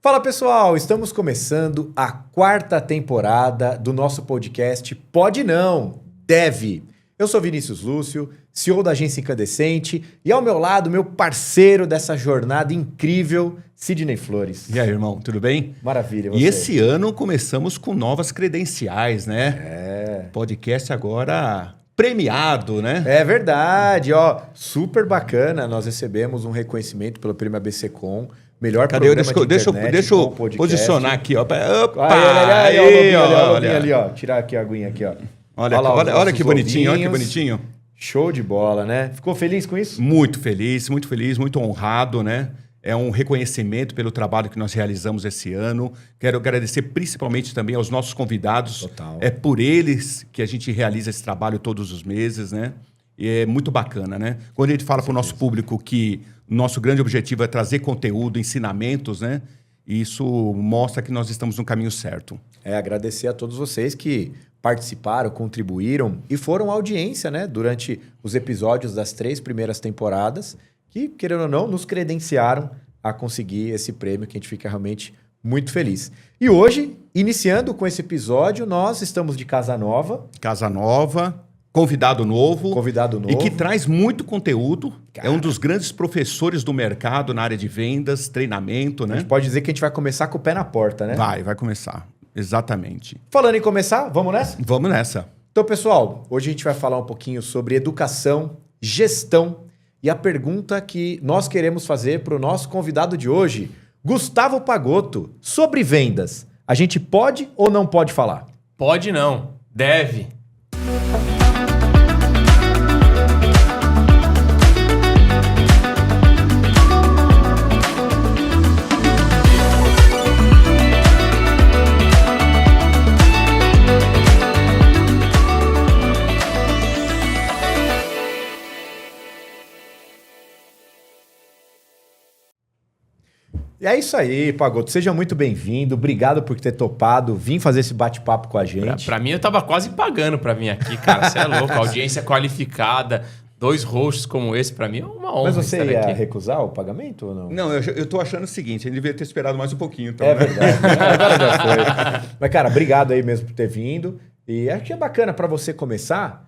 Fala pessoal, estamos começando a 4ª temporada do nosso podcast Pode Não, Deve. Eu sou Vinícius Lúcio, CEO da Agência Incandescente e ao meu lado, meu parceiro dessa jornada incrível, Sidney Flores. E aí, irmão, tudo bem? Maravilha, você? E esse ano começamos com novas credenciais, né? Podcast agora premiado, né? É verdade, ó, super bacana. Nós recebemos um reconhecimento pelo Prêmio ABCcom. Melhor programa de internet. Deixa eu posicionar aqui, ó. Opa! Aí, olha ali, ó. Tirar aqui a aguinha aqui, ó. Olha que bonitinho, olha que bonitinho. Show de bola, né? Ficou feliz com isso? Muito feliz, muito honrado, né? É um reconhecimento pelo trabalho que nós realizamos esse ano. Quero agradecer principalmente também aos nossos convidados. Total. É por eles que a gente realiza esse trabalho todos os meses, né? E é muito bacana, né? Quando a gente fala para o nosso público que o nosso grande objetivo é trazer conteúdo, ensinamentos, né? Isso mostra que nós estamos no caminho certo. Agradecer a todos vocês que participaram, contribuíram e foram audiência, né? Durante os episódios das 3 primeiras temporadas, que, querendo ou não, nos credenciaram a conseguir esse prêmio, que a gente fica realmente muito feliz. E hoje, iniciando com esse episódio, nós estamos de casa nova. Casa nova, convidado novo. E que traz muito conteúdo. Cara. É um dos grandes professores do mercado na área de vendas, treinamento, né? A gente pode dizer que a gente vai começar com o pé na porta, né? Vai começar. Exatamente. Falando em começar, vamos nessa? Vamos nessa. Então, pessoal, hoje a gente vai falar um pouquinho sobre educação, gestão e a pergunta que nós queremos fazer para o nosso convidado de hoje, Gustavo Pagotto, sobre vendas. A gente pode ou não pode falar? Pode não, deve. E é isso aí, Pagotto. Seja muito bem-vindo. Obrigado por ter topado vir fazer esse bate-papo com a gente. Pra mim, eu tava quase pagando pra vir aqui, cara. Você é louco. Audiência qualificada, 2 hosts como esse, pra mim é uma honra. Mas você estar ia aqui. recusar o pagamento ou não? Não, eu tô achando o seguinte, ele devia ter esperado mais um pouquinho. Então, É verdade. Agora já foi. Mas, cara, obrigado aí mesmo por ter vindo. E acho que é bacana pra você começar.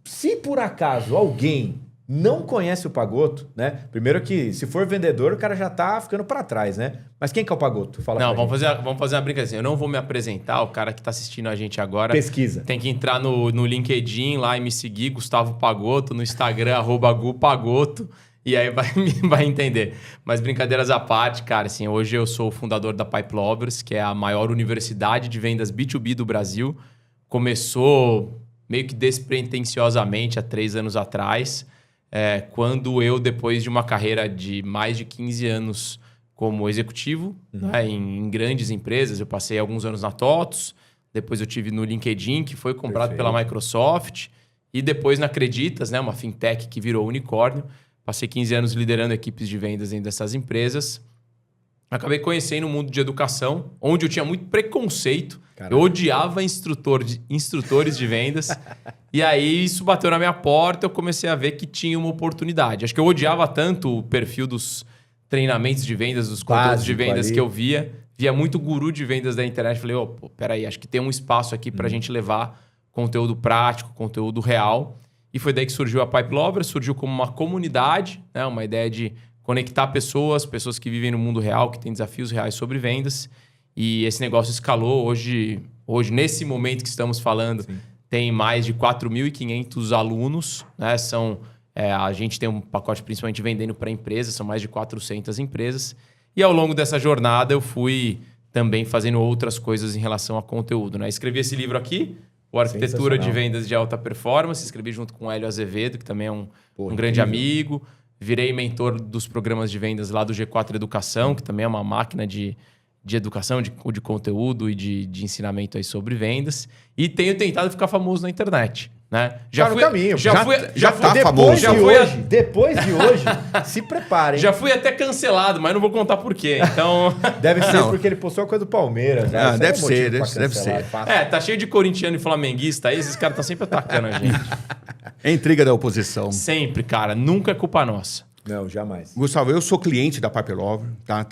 Se por acaso alguém não conhece o Pagotto, né? Primeiro que, se for vendedor, o cara já tá ficando pra trás, né? Mas quem que é o Pagotto? Fala Não, pra vamos gente. fazer uma brincadeira. Eu não vou me apresentar, o cara que tá assistindo a gente agora. Pesquisa. Tem que entrar no LinkedIn lá e me seguir, Gustavo Pagotto, no Instagram, @gupagotto, e aí vai entender. Mas brincadeiras à parte, cara, assim, hoje eu sou o fundador da Pipe Lovers, que é a maior universidade de vendas B2B do Brasil. Começou meio que despretensiosamente há 3 anos atrás, quando eu, depois de uma carreira de mais de 15 anos como executivo, né, em grandes empresas, eu passei alguns anos na TOTUS, depois eu tive no LinkedIn, que foi comprado pela Microsoft, e depois na Creditas, né, uma fintech que virou unicórnio. Passei 15 anos liderando equipes de vendas dentro dessas empresas. Acabei conhecendo o mundo de educação, onde eu tinha muito preconceito. Caramba. Eu odiava instrutores de vendas. E aí isso bateu na minha porta, eu comecei a ver que tinha uma oportunidade. Acho que eu odiava tanto o perfil dos treinamentos de vendas, dos conteúdos de vendas que eu via. Via muito guru de vendas da internet. Falei, peraí, acho que tem um espaço aqui pra gente levar conteúdo prático, conteúdo real. E foi daí que surgiu a Pipe Lovers, surgiu como uma comunidade, né? Uma ideia de conectar pessoas que vivem no mundo real, que têm desafios reais sobre vendas. E esse negócio escalou. Hoje nesse momento que estamos falando, sim, tem mais de 4.500 alunos, né? A gente tem um pacote principalmente vendendo para empresas, são mais de 400 empresas. E ao longo dessa jornada eu fui também fazendo outras coisas em relação a conteúdo, né? Escrevi esse livro aqui, o Arquitetura de Vendas de Alta Performance. Escrevi junto com o Hélio Azevedo, que também é um grande amigo. Virei mentor dos programas de vendas lá do G4 Educação, que também é uma máquina de educação, de conteúdo e de ensinamento aí sobre vendas. E tenho tentado ficar famoso na internet, né? Já fui no caminho. Já tá famoso. Depois de hoje, se preparem. Já fui até cancelado, mas não vou contar por quê. Então... Deve ser porque ele postou a coisa do Palmeiras. Né? Deve ser. Tá cheio de corintiano e flamenguista aí, esses caras estão sempre atacando a gente. É intriga da oposição. Sempre, cara. Nunca é culpa nossa. Não, jamais. Gustavo, eu sou cliente da Pipe Lover, tá?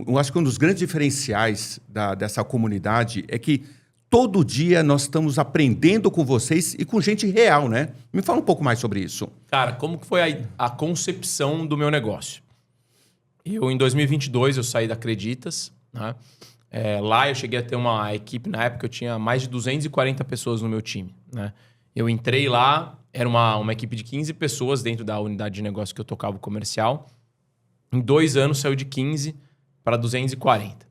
Eu acho que um dos grandes diferenciais dessa comunidade é que todo dia nós estamos aprendendo com vocês e com gente real, né? Me fala um pouco mais sobre isso. Cara, como que foi a concepção do meu negócio? Em 2022, eu saí da Acreditas, né? Lá eu cheguei a ter uma equipe, na época eu tinha mais de 240 pessoas no meu time, né? Eu entrei lá, era uma equipe de 15 pessoas dentro da unidade de negócio que eu tocava o comercial. Em 2 anos saiu de 15 para 240.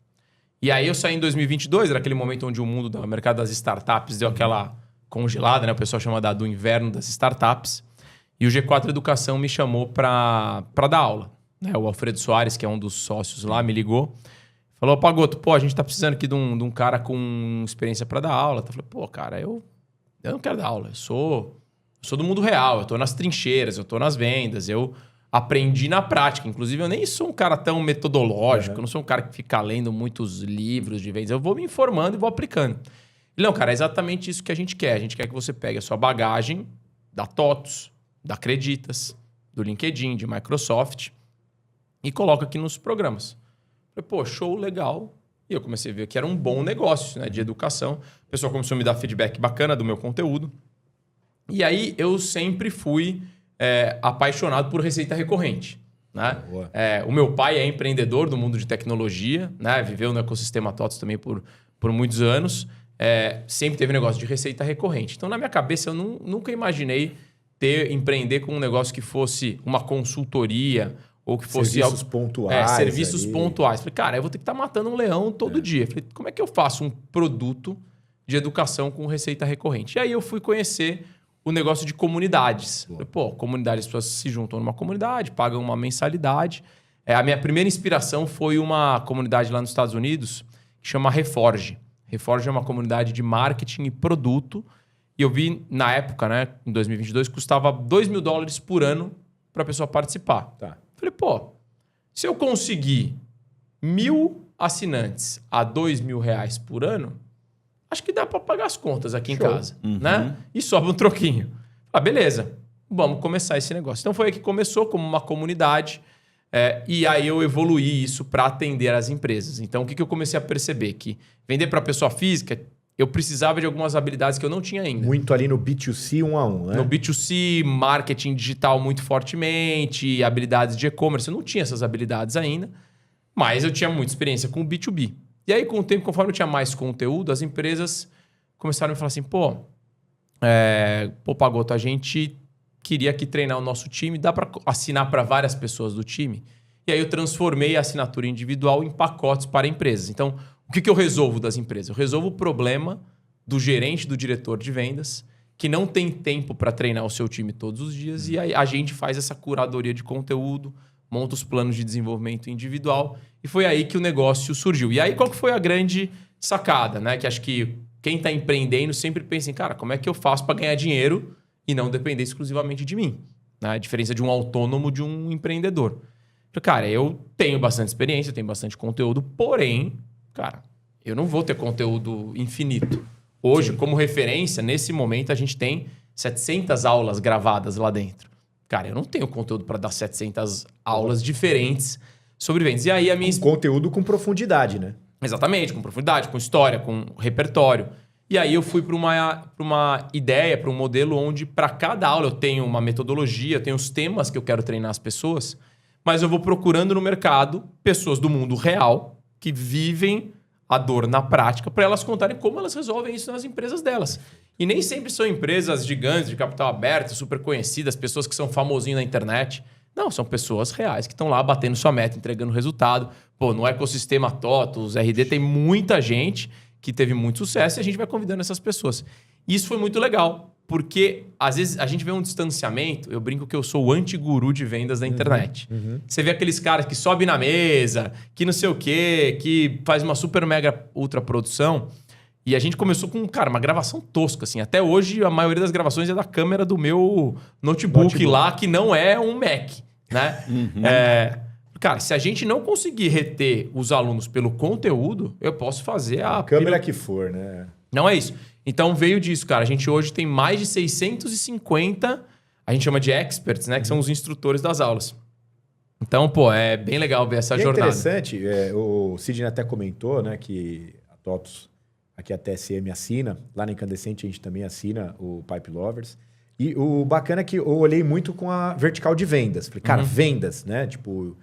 E aí eu saí em 2022, era aquele momento onde o mundo do mercado das startups deu aquela congelada, né? O pessoal chama do inverno das startups. E o G4 Educação me chamou para dar aula, né? O Alfredo Soares, que é um dos sócios lá, me ligou. Falou, Pagoto, a gente tá precisando aqui de um cara com experiência para dar aula. Eu falei, cara, eu não quero dar aula. Eu sou do mundo real, eu tô nas trincheiras, eu tô nas vendas, eu aprendi na prática. Inclusive, eu nem sou um cara tão metodológico, eu não sou um cara que fica lendo muitos livros de vendas. Eu vou me informando e vou aplicando. Ele, não, cara, é exatamente isso que a gente quer. A gente quer que você pegue a sua bagagem da TOTUS, da Acreditas, do LinkedIn, de Microsoft e coloca aqui nos programas. Eu falei, show, legal. E eu comecei a ver que era um bom negócio, né, de educação. O pessoal começou a me dar feedback bacana do meu conteúdo. E aí eu sempre fui apaixonado por receita recorrente, né? O meu pai é empreendedor do mundo de tecnologia, né? Viveu no ecossistema TOTUS também por muitos anos. Sempre teve negócio de receita recorrente. Então, na minha cabeça, eu nunca imaginei empreender com um negócio que fosse uma consultoria ou que fosse serviços pontuais. Serviços pontuais. Falei, cara, eu vou ter que estar matando um leão todo dia. Falei, como é que eu faço um produto de educação com receita recorrente? E aí eu fui conhecer o negócio de comunidades. Falei, comunidade, as pessoas se juntam numa comunidade, pagam uma mensalidade. A minha primeira inspiração foi uma comunidade lá nos Estados Unidos que chama Reforge. Reforge é uma comunidade de marketing e produto. E eu vi, na época, né, em 2022, custava $2.000 por ano para a pessoa participar. Tá. Falei, se eu conseguir 1.000 assinantes a R$2.000 por ano, acho que dá para pagar as contas aqui em casa, né? E sobra um troquinho. Beleza, vamos começar esse negócio. Então foi aí que começou como uma comunidade e aí eu evoluí isso para atender as empresas. Então o que eu comecei a perceber? Que vender para pessoa física, eu precisava de algumas habilidades que eu não tinha ainda. Muito ali no B2C 1 a 1, né? No B2C, marketing digital muito fortemente, habilidades de e-commerce. Eu não tinha essas habilidades ainda, mas eu tinha muita experiência com o B2B. E aí, com o tempo, conforme eu tinha mais conteúdo, as empresas começaram a me falar assim, Pagoto, a gente queria aqui treinar o nosso time, dá para assinar para várias pessoas do time? E aí eu transformei a assinatura individual em pacotes para empresas. Então, o que eu resolvo das empresas? Eu resolvo o problema do gerente, do diretor de vendas, que não tem tempo para treinar o seu time todos os dias, e aí a gente faz essa curadoria de conteúdo, monta os planos de desenvolvimento individual, e foi aí que o negócio surgiu. E aí, qual que foi a grande sacada, né? Que acho que quem está empreendendo sempre pensa em, cara, como é que eu faço para ganhar dinheiro e não depender exclusivamente de mim? Né? A diferença de um autônomo de um empreendedor. Cara, eu tenho bastante experiência, eu tenho bastante conteúdo, porém, cara, eu não vou ter conteúdo infinito. Hoje, como referência, nesse momento, a gente tem 700 aulas gravadas lá dentro. Cara, eu não tenho conteúdo para dar 700 aulas diferentes sobre vendas. E aí a minha... Conteúdo com profundidade, né? Exatamente, com profundidade, com história, com repertório. E aí eu fui para uma ideia, para um modelo onde para cada aula eu tenho uma metodologia, eu tenho os temas que eu quero treinar as pessoas, mas eu vou procurando no mercado pessoas do mundo real que vivem a dor na prática para elas contarem como elas resolvem isso nas empresas delas. E nem sempre são empresas gigantes, de capital aberto, super conhecidas, pessoas que são famosinhas na internet. Não, são pessoas reais que estão lá batendo sua meta, entregando resultado. No ecossistema TOTUS, RD, tem muita gente que teve muito sucesso e a gente vai convidando essas pessoas. E isso foi muito legal, porque às vezes a gente vê um distanciamento, eu brinco que eu sou o anti-guru de vendas da internet. Você vê aqueles caras que sobem na mesa, que não sei o quê, que faz uma super mega ultra produção. E a gente começou com, cara, uma gravação tosca, assim. Até hoje, a maioria das gravações é da câmera do meu notebook lá, que não é um Mac, né? Cara, se a gente não conseguir reter os alunos pelo conteúdo, eu posso fazer a câmera que for, né? Não é isso. Então veio disso, cara. A gente hoje tem mais de 650 a gente chama de experts, né? Que são os instrutores das aulas. Então, pô, é bem legal ver essa jornada. É interessante, o Sidney até comentou, né, que a TOTUS, aqui a TSM assina, lá na Incandescente a gente também assina o Pipe Lovers. E o bacana é que eu olhei muito com a vertical de vendas. Falei, cara, vendas, né? Tipo...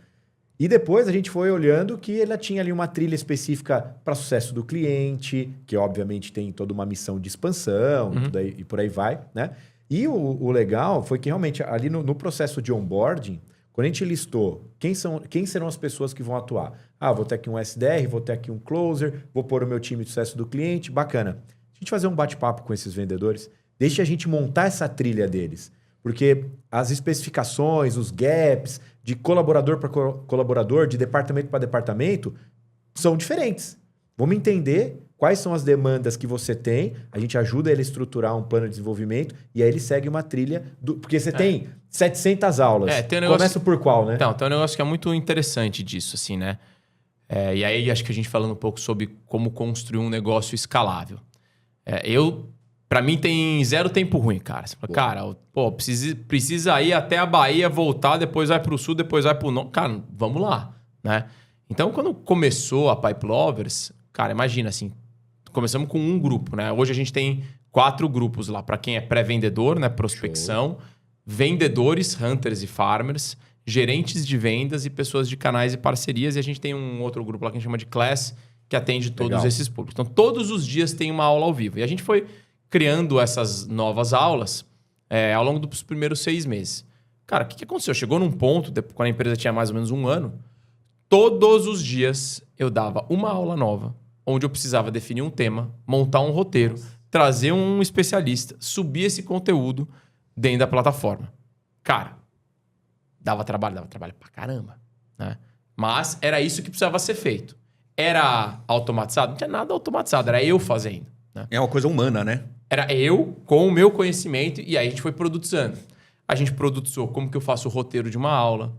E depois a gente foi olhando que ela tinha ali uma trilha específica para sucesso do cliente, que obviamente tem toda uma missão de expansão e por aí vai, né? E o legal foi que realmente ali no processo de onboarding, quando a gente listou quem serão as pessoas que vão atuar. Ah, vou ter aqui um SDR, vou ter aqui um closer, vou pôr o meu time de sucesso do cliente, bacana. A gente fazer um bate-papo com esses vendedores, deixa a gente montar essa trilha deles. Porque as especificações, os gaps de colaborador para colaborador, de departamento para departamento, são diferentes. Vamos entender quais são as demandas que você tem, a gente ajuda ele a estruturar um plano de desenvolvimento e aí ele segue uma trilha... Porque você tem 700 aulas. Tem um negócio... Começa por qual, né? Então, tem um negócio que é muito interessante disso, assim, né? E aí acho que a gente falando um pouco sobre como construir um negócio escalável. Pra mim tem zero tempo ruim, cara. Você fala, cara, precisa ir até a Bahia, voltar, depois vai pro sul, depois vai pro norte. Cara, vamos lá, né? Então, quando começou a Pipe Lovers, cara, imagina assim, começamos com um grupo, né? Hoje a gente tem 4 grupos lá, para quem é pré-vendedor, né? Prospecção, vendedores, hunters e farmers, gerentes de vendas e pessoas de canais e parcerias. E a gente tem um outro grupo lá que a gente chama de Class, que atende todos esses públicos. Então, todos os dias tem uma aula ao vivo. E a gente foi criando essas novas aulas ao longo dos primeiros 6 meses. Cara, o que aconteceu? Chegou num ponto, quando a empresa tinha mais ou menos 1 ano, todos os dias eu dava uma aula nova, onde eu precisava definir um tema, montar um roteiro, trazer um especialista, subir esse conteúdo dentro da plataforma. Cara, dava trabalho pra caramba, né? Mas era isso que precisava ser feito. Era automatizado? Não tinha nada automatizado, era eu fazendo. Né? É uma coisa humana, né? Era eu com o meu conhecimento e aí a gente foi produtizando. A gente produtizou como que eu faço o roteiro de uma aula,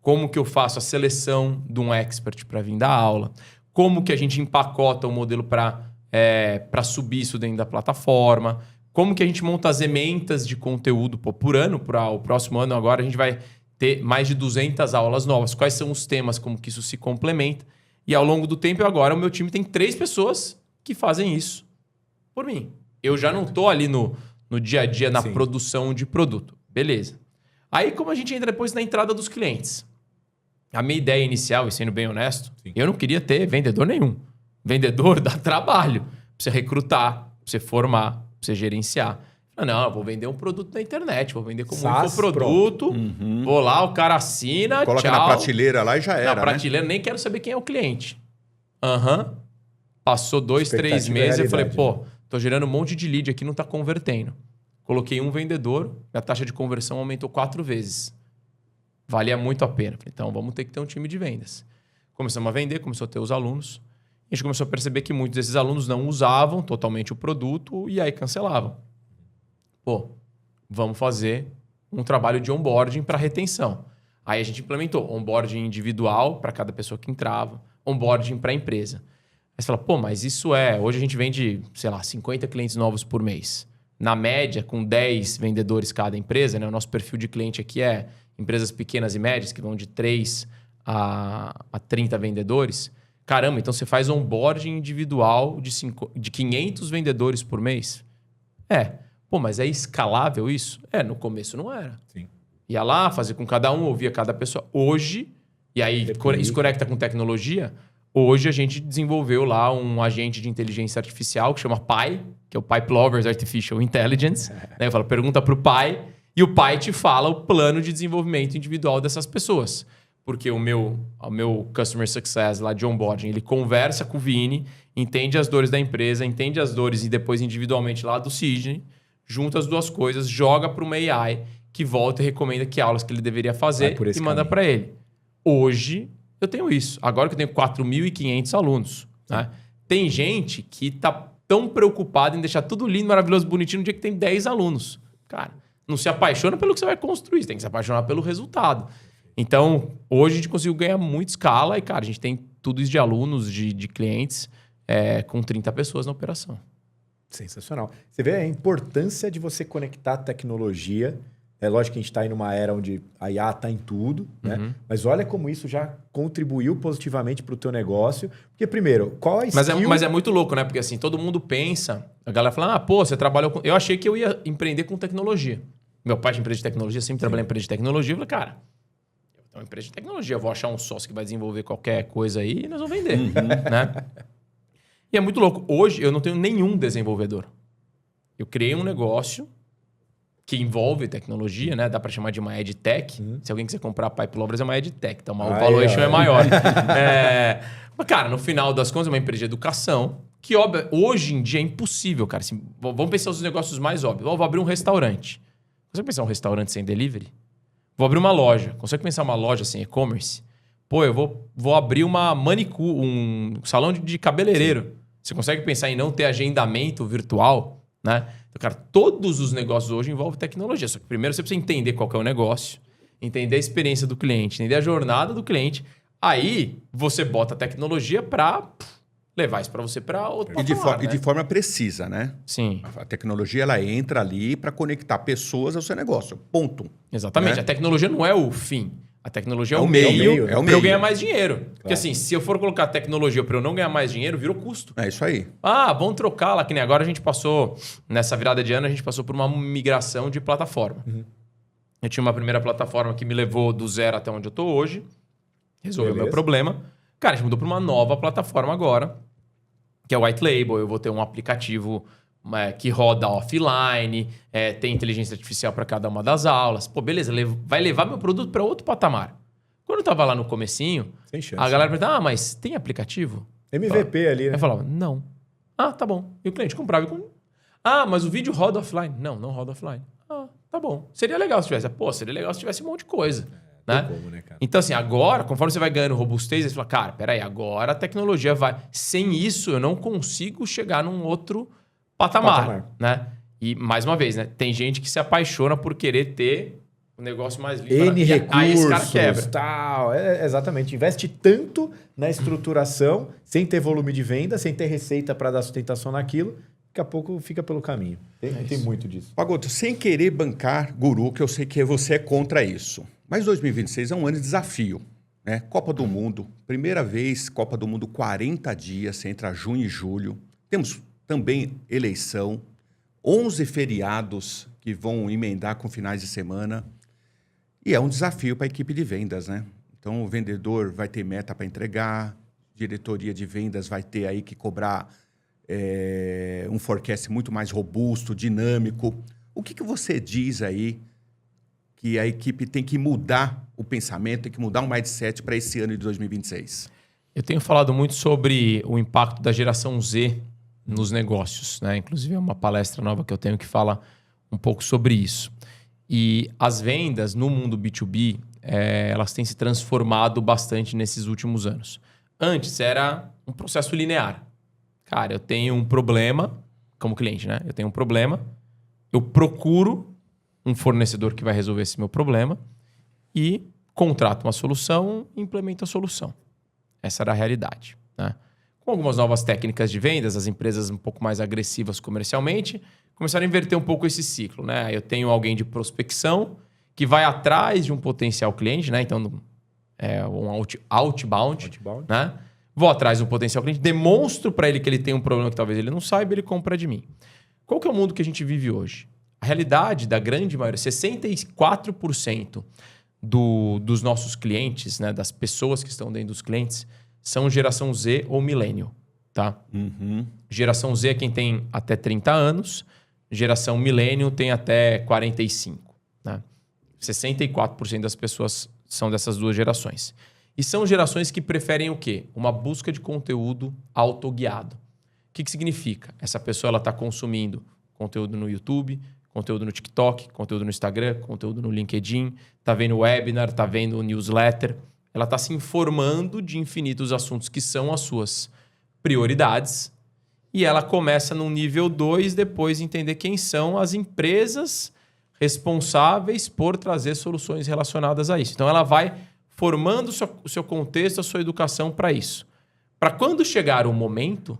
como que eu faço a seleção de um expert para vir dar aula, como que a gente empacota o modelo para subir isso dentro da plataforma, como que a gente monta as ementas de conteúdo por ano. Para o próximo ano agora a gente vai ter mais de 200 aulas novas. Quais são os temas, como que isso se complementa. E ao longo do tempo agora o meu time tem 3 pessoas que fazem isso por mim. Eu já não estou ali no dia a dia, na produção de produto. Beleza. Aí, como a gente entra depois na entrada dos clientes? A minha ideia inicial, e sendo bem honesto, eu não queria ter vendedor nenhum. Vendedor dá trabalho. Pra você recrutar, pra você formar, pra você gerenciar. Não, eu vou vender um produto na internet, vou vender como um infoproduto, vou lá, o cara assina, coloca na prateleira lá e já era, na prateleira, nem quero saber quem é o cliente. Passou 2, 3 meses, eu falei, tô gerando um monte de lead aqui, não tá convertendo. Coloquei um vendedor, a taxa de conversão aumentou 4 vezes. Valia muito a pena. Falei, então, vamos ter que ter um time de vendas. Começamos a vender, começou a ter os alunos. A gente começou a perceber que muitos desses alunos não usavam totalmente o produto e aí cancelavam. Vamos fazer um trabalho de onboarding para retenção. Aí a gente implementou onboarding individual para cada pessoa que entrava, onboarding para a empresa. Aí você fala, mas isso hoje a gente vende, 50 clientes novos por mês. Na média, com 10 vendedores cada empresa, né? O nosso perfil de cliente aqui é empresas pequenas e médias, que vão de 3 a 30 vendedores. Caramba, então você faz onboarding individual de 500 vendedores por mês? Mas é escalável isso? No começo não era. Sim. Ia lá, fazer com cada um, ouvia cada pessoa. Hoje, e aí isso conecta com tecnologia, hoje a gente desenvolveu lá um agente de inteligência artificial que chama PI, que é o Pipe Lovers Artificial Intelligence. Eu falo, pergunta para o PI, e o PI te fala o plano de desenvolvimento individual dessas pessoas. Porque o meu Customer Success lá de onboarding, ele conversa com o Vini, entende as dores da empresa, entende as dores e depois individualmente lá do Sidney, junta as duas coisas, joga para uma AI que volta e recomenda que aulas que ele deveria fazer e manda para ele. Hoje, eu tenho isso. Agora que eu tenho 4.500 alunos. Né? Tem gente que tá tão preocupada em deixar tudo lindo, maravilhoso, bonitinho no dia que tem 10 alunos. Cara, não se apaixona pelo que você vai construir, você tem que se apaixonar pelo resultado. Então, hoje a gente conseguiu ganhar muita escala e, cara, a gente tem tudo isso de alunos, de clientes, com 30 pessoas na operação. Sensacional. Você vê a importância de você conectar a tecnologia É lógico que a gente está em uma era onde a IA está em tudo, né? Mas olha como isso já contribuiu positivamente para o teu negócio. Porque, primeiro, qual a skill... Mas é muito louco, né? Porque assim, todo mundo pensa... A galera fala, pô, você trabalhou com... Eu achei que eu ia empreender com tecnologia. Meu pai tinha empresa de tecnologia, sempre trabalhei em empresa de tecnologia. Eu falei, cara, eu tenho uma empresa de tecnologia, eu vou achar um sócio que vai desenvolver qualquer coisa aí e nós vamos vender, né? E é muito louco. Hoje, eu não tenho nenhum desenvolvedor. Eu criei um negócio... que envolve tecnologia, né? Dá para chamar de uma EdTech. Se alguém quiser comprar a Pipe Lovers, é uma EdTech. Então, o valuation é maior. Mas, cara, no final das contas, é uma empresa de educação que, óbvio, hoje em dia é impossível, cara. Assim, vamos pensar os negócios mais óbvios. Vou abrir um restaurante. Consegue pensar um restaurante sem delivery? Vou abrir uma loja. Consegue pensar uma loja sem e-commerce? Pô, eu vou abrir uma manicure, um salão de cabeleireiro. Você consegue pensar em não ter agendamento virtual, né? Então, cara, todos os negócios hoje envolvem tecnologia. Só que primeiro você precisa entender qual que é o negócio, entender a experiência do cliente, entender a jornada do cliente. Aí você bota a tecnologia para levar isso para você para outro patamar, E de forma precisa, né? Sim. A tecnologia ela entra ali para conectar pessoas ao seu negócio. Ponto. Exatamente. Né? A tecnologia não é o fim. A tecnologia é É o o meio, meio, para eu ganhar mais dinheiro. Porque assim, se eu for colocar tecnologia para eu não ganhar mais dinheiro, virou custo. É isso aí. Ah, vamos trocar lá. Que nem agora a gente passou, nessa virada de ano, a gente passou por uma migração de plataforma. Eu tinha uma primeira plataforma que me levou do zero até onde eu tô hoje. Resolveu o meu problema. Cara, a gente mudou para uma nova plataforma agora, que é o White Label. Eu vou ter um aplicativo que roda offline, tem inteligência artificial para cada uma das aulas. Pô, beleza, vai levar meu produto para outro patamar. Quando eu tava lá no comecinho, Sem chance. a galera perguntava, mas tem aplicativo? MVP ali, né? Eu falava, não. Ah, tá bom. E o cliente comprava. Mas o vídeo roda offline. Não roda offline. Ah, tá bom. Seria legal se tivesse. Pô, seria legal se tivesse um monte de coisa. Né? Como, né, cara? Então, assim, agora, conforme você vai ganhando robustez, você fala, cara, peraí, agora a tecnologia vai... Sem isso, eu não consigo chegar num outro patamar. Né? E, mais uma vez, né? Tem gente que se apaixona por querer ter um negócio mais livre. N recursos, aí esse cara quebra. Tal. Exatamente. Investe tanto na estruturação, sem ter volume de venda, sem ter receita para dar sustentação naquilo, daqui a pouco fica pelo caminho. Tem muito disso. Pagoto, sem querer bancar guru, que eu sei que você é contra isso. Mas 2026 é um ano de desafio. Né? Copa do Mundo, primeira vez, Copa do Mundo, 40 dias entre junho e julho. Temos também eleição, 11 feriados que vão emendar com finais de semana. E é um desafio para a equipe de vendas, né? Então, o vendedor vai ter meta para entregar, diretoria de vendas vai ter aí que cobrar um forecast muito mais robusto, dinâmico. O que você diz aí que a equipe tem que mudar o pensamento, tem que mudar o mindset para esse ano de 2026? Eu tenho falado muito sobre o impacto da geração Z nos negócios, né? Inclusive, é uma palestra nova que eu tenho que fala um pouco sobre isso. E as vendas no mundo B2B, elas têm se transformado bastante nesses últimos anos. Antes era um processo linear. Cara, eu tenho um problema, como cliente, né? Eu tenho um problema, eu procuro um fornecedor que vai resolver esse meu problema e contrato uma solução e implemento a solução. Essa era a realidade, né? Com algumas novas técnicas de vendas, as empresas um pouco mais agressivas comercialmente começaram a inverter um pouco esse ciclo, né? Eu tenho alguém de prospecção que vai atrás de um potencial cliente, né? Então, um outbound, né? Vou atrás de um potencial cliente, demonstro para ele que ele tem um problema que talvez ele não saiba, ele compra de mim. Qual que é o mundo que a gente vive hoje? A realidade da grande maioria, 64% dos nossos clientes, né? Das pessoas que estão dentro dos clientes, são geração Z ou millennial, tá? Geração Z é quem tem até 30 anos, geração millennial tem até 45, né? 64% das pessoas são dessas duas gerações. E são gerações que preferem o quê? Uma busca de conteúdo autoguiado. O que significa? Essa pessoa está consumindo conteúdo no YouTube, conteúdo no TikTok, conteúdo no Instagram, conteúdo no LinkedIn, está vendo webinar, está vendo newsletter. Ela está se informando de infinitos assuntos que são as suas prioridades e ela começa no nível 2 depois entender quem são as empresas responsáveis por trazer soluções relacionadas a isso. Então, ela vai formando o seu contexto, a sua educação para isso. Para quando chegar o momento,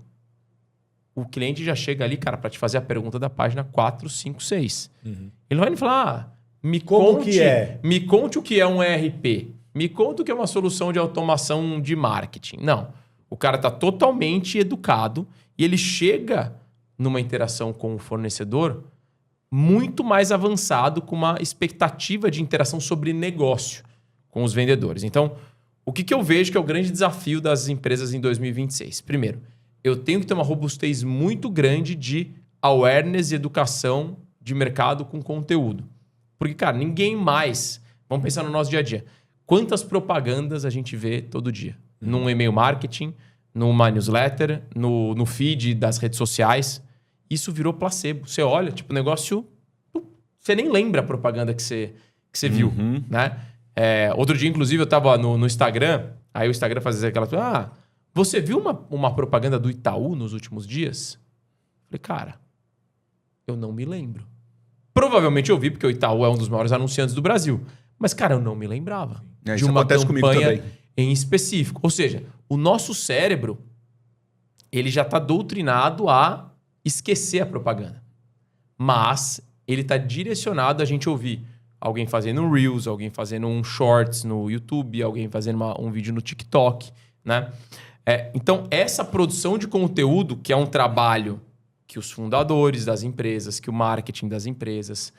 o cliente já chega ali, cara, para te fazer a pergunta da página 4, 5, 6. Ele não vai me falar, Como que é? Me conte o que é um ERP. Me conta o que é uma solução de automação de marketing. Não. O cara está totalmente educado e ele chega numa interação com o fornecedor muito mais avançado, com uma expectativa de interação sobre negócio com os vendedores. Então, o que eu vejo que é o grande desafio das empresas em 2026? Primeiro, eu tenho que ter uma robustez muito grande de awareness e educação de mercado com conteúdo. Porque, cara, ninguém mais... Vamos pensar no nosso dia a dia. Quantas propagandas a gente vê todo dia? Num e-mail marketing, numa newsletter, no feed das redes sociais. Isso virou placebo. Você olha, tipo, o negócio... Você nem lembra a propaganda que você viu, né? Outro dia, inclusive, eu tava no Instagram, aí o Instagram fazia aquela... você viu uma propaganda do Itaú nos últimos dias? Falei, cara, eu não me lembro. Provavelmente eu vi, porque o Itaú é um dos maiores anunciantes do Brasil. Mas, cara, eu não me lembrava de uma campanha em específico. Ou seja, o nosso cérebro, ele já está doutrinado a esquecer a propaganda. Mas ele está direcionado a gente ouvir alguém fazendo um Reels, alguém fazendo um Shorts no YouTube, alguém fazendo um vídeo no TikTok, né? Então, essa produção de conteúdo, que é um trabalho que os fundadores das empresas, que o marketing das empresas,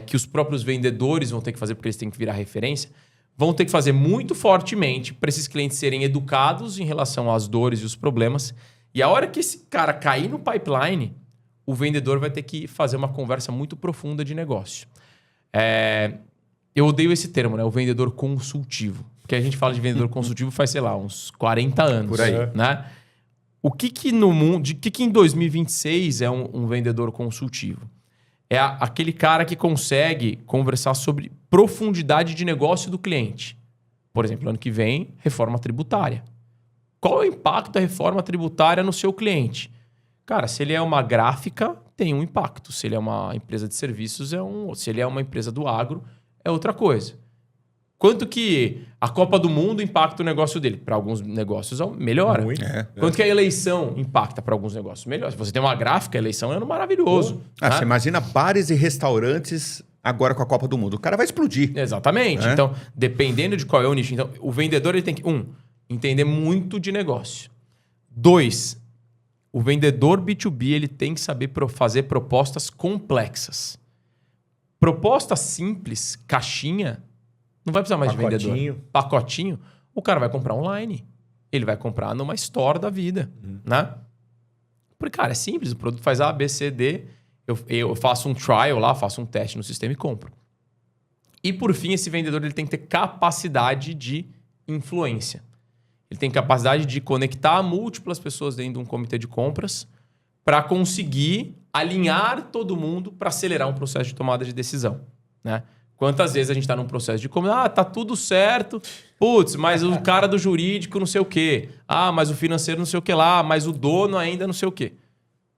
que os próprios vendedores vão ter que fazer, porque eles têm que virar referência, vão ter que fazer muito fortemente para esses clientes serem educados em relação às dores e os problemas. E a hora que esse cara cair no pipeline, o vendedor vai ter que fazer uma conversa muito profunda de negócio. Eu odeio esse termo, né? O vendedor consultivo. Porque a gente fala de vendedor consultivo faz, sei lá, uns 40 anos. Por aí. Né? O que no mundo... O que em 2026 é um vendedor consultivo? É aquele cara que consegue conversar sobre profundidade de negócio do cliente. Por exemplo, ano que vem, reforma tributária. Qual é o impacto da reforma tributária no seu cliente? Cara, se ele é uma gráfica, tem um impacto. Se ele é uma empresa de serviços, se ele é uma empresa do agro, é outra coisa. Quanto que a Copa do Mundo impacta o negócio dele? Para alguns negócios, melhora. Muito. Quanto que a eleição impacta para alguns negócios? Melhora. Se você tem uma gráfica, a eleição é um maravilhoso. Né? Você imagina bares e restaurantes agora com a Copa do Mundo. O cara vai explodir. Exatamente. Então, dependendo de qual é o nicho. Então, o vendedor ele tem que, entender muito de negócio. 2, o vendedor B2B ele tem que saber fazer propostas complexas. Proposta simples, caixinha... Não vai precisar mais de vendedor. Pacotinho. O cara vai comprar online. Ele vai comprar numa store da vida. Né? Porque, cara, é simples. O produto faz A, B, C, D. Eu faço um trial lá, faço um teste no sistema e compro. E, por fim, esse vendedor ele tem que ter capacidade de influência. Ele tem capacidade de conectar múltiplas pessoas dentro de um comitê de compras para conseguir alinhar todo mundo para acelerar um processo de tomada de decisão. Né? Quantas vezes a gente está num processo de compra, tá tudo certo, putz, mas o cara do jurídico não sei o quê, mas o financeiro não sei o que lá, mas o dono ainda não sei o quê.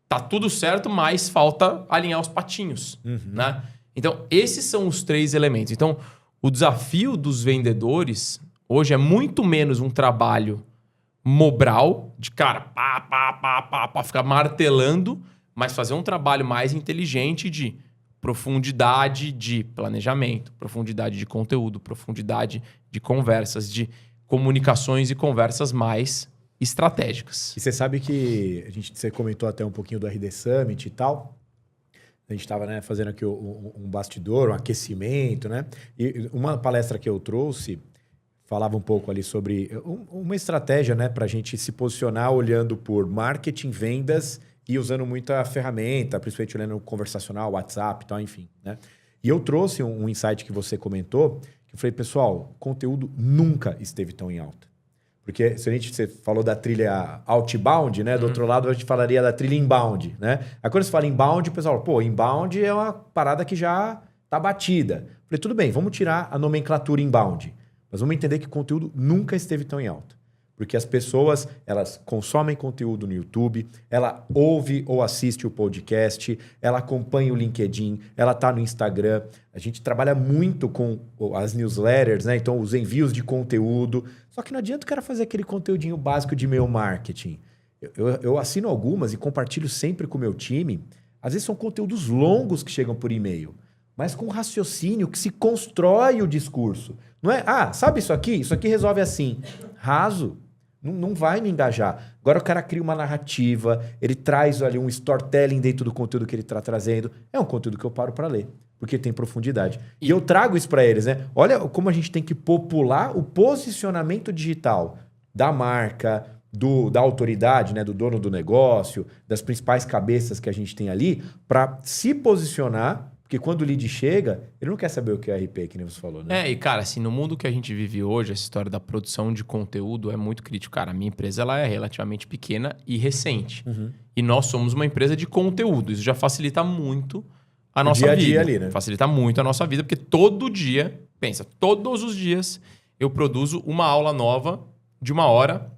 Tá tudo certo, mas falta alinhar os patinhos, né? Então, esses são os 3 elementos. Então, o desafio dos vendedores hoje é muito menos um trabalho mobral, de cara, ficar martelando, mas fazer um trabalho mais inteligente de profundidade de planejamento, profundidade de conteúdo, profundidade de conversas, de comunicações e conversas mais estratégicas. E você sabe que você comentou até um pouquinho do RD Summit e tal. A gente estava fazendo aqui um bastidor, um aquecimento, né? E uma palestra que eu trouxe falava um pouco ali sobre uma estratégia, né, para a gente se posicionar olhando por marketing, vendas e usando muita ferramenta, principalmente olhando o conversacional, WhatsApp e tal, enfim, né? E eu trouxe um insight que você comentou, que eu falei, pessoal, conteúdo nunca esteve tão em alta. Porque você falou da trilha outbound, né? Do outro lado, a gente falaria da trilha inbound, né? Aí quando você fala inbound, o pessoal fala, inbound é uma parada que já tá batida. Eu falei, tudo bem, vamos tirar a nomenclatura inbound. Mas vamos entender que conteúdo nunca esteve tão em alta. Porque as pessoas, elas consomem conteúdo no YouTube, ela ouve ou assiste o podcast, ela acompanha o LinkedIn, ela está no Instagram. A gente trabalha muito com as newsletters, né? Então, os envios de conteúdo. Só que não adianta o cara fazer aquele conteúdinho básico de e-mail marketing. Eu assino algumas e compartilho sempre com o meu time. Às vezes são conteúdos longos que chegam por e-mail. mas com raciocínio que se constrói o discurso. Não é, sabe isso aqui? Isso aqui resolve assim. Raso. Não vai me engajar. Agora o cara cria uma narrativa, ele traz ali um storytelling dentro do conteúdo que ele está trazendo. É um conteúdo que eu paro para ler, porque tem profundidade. E eu trago isso para eles, né? Olha como a gente tem que popular o posicionamento digital da marca, da autoridade, né? Do dono do negócio, das principais cabeças que a gente tem ali, para se posicionar. Porque quando o lead chega, ele não quer saber o que é RP, que nem você falou, né? E cara, assim, no mundo que a gente vive hoje, essa história da produção de conteúdo é muito crítico. Cara, a minha empresa ela é relativamente pequena e recente. E nós somos uma empresa de conteúdo. Isso já facilita muito a nossa vida. Dia a dia ali, né? Facilita muito a nossa vida, porque todo dia, pensa, todos os dias eu produzo uma aula nova de 1 hora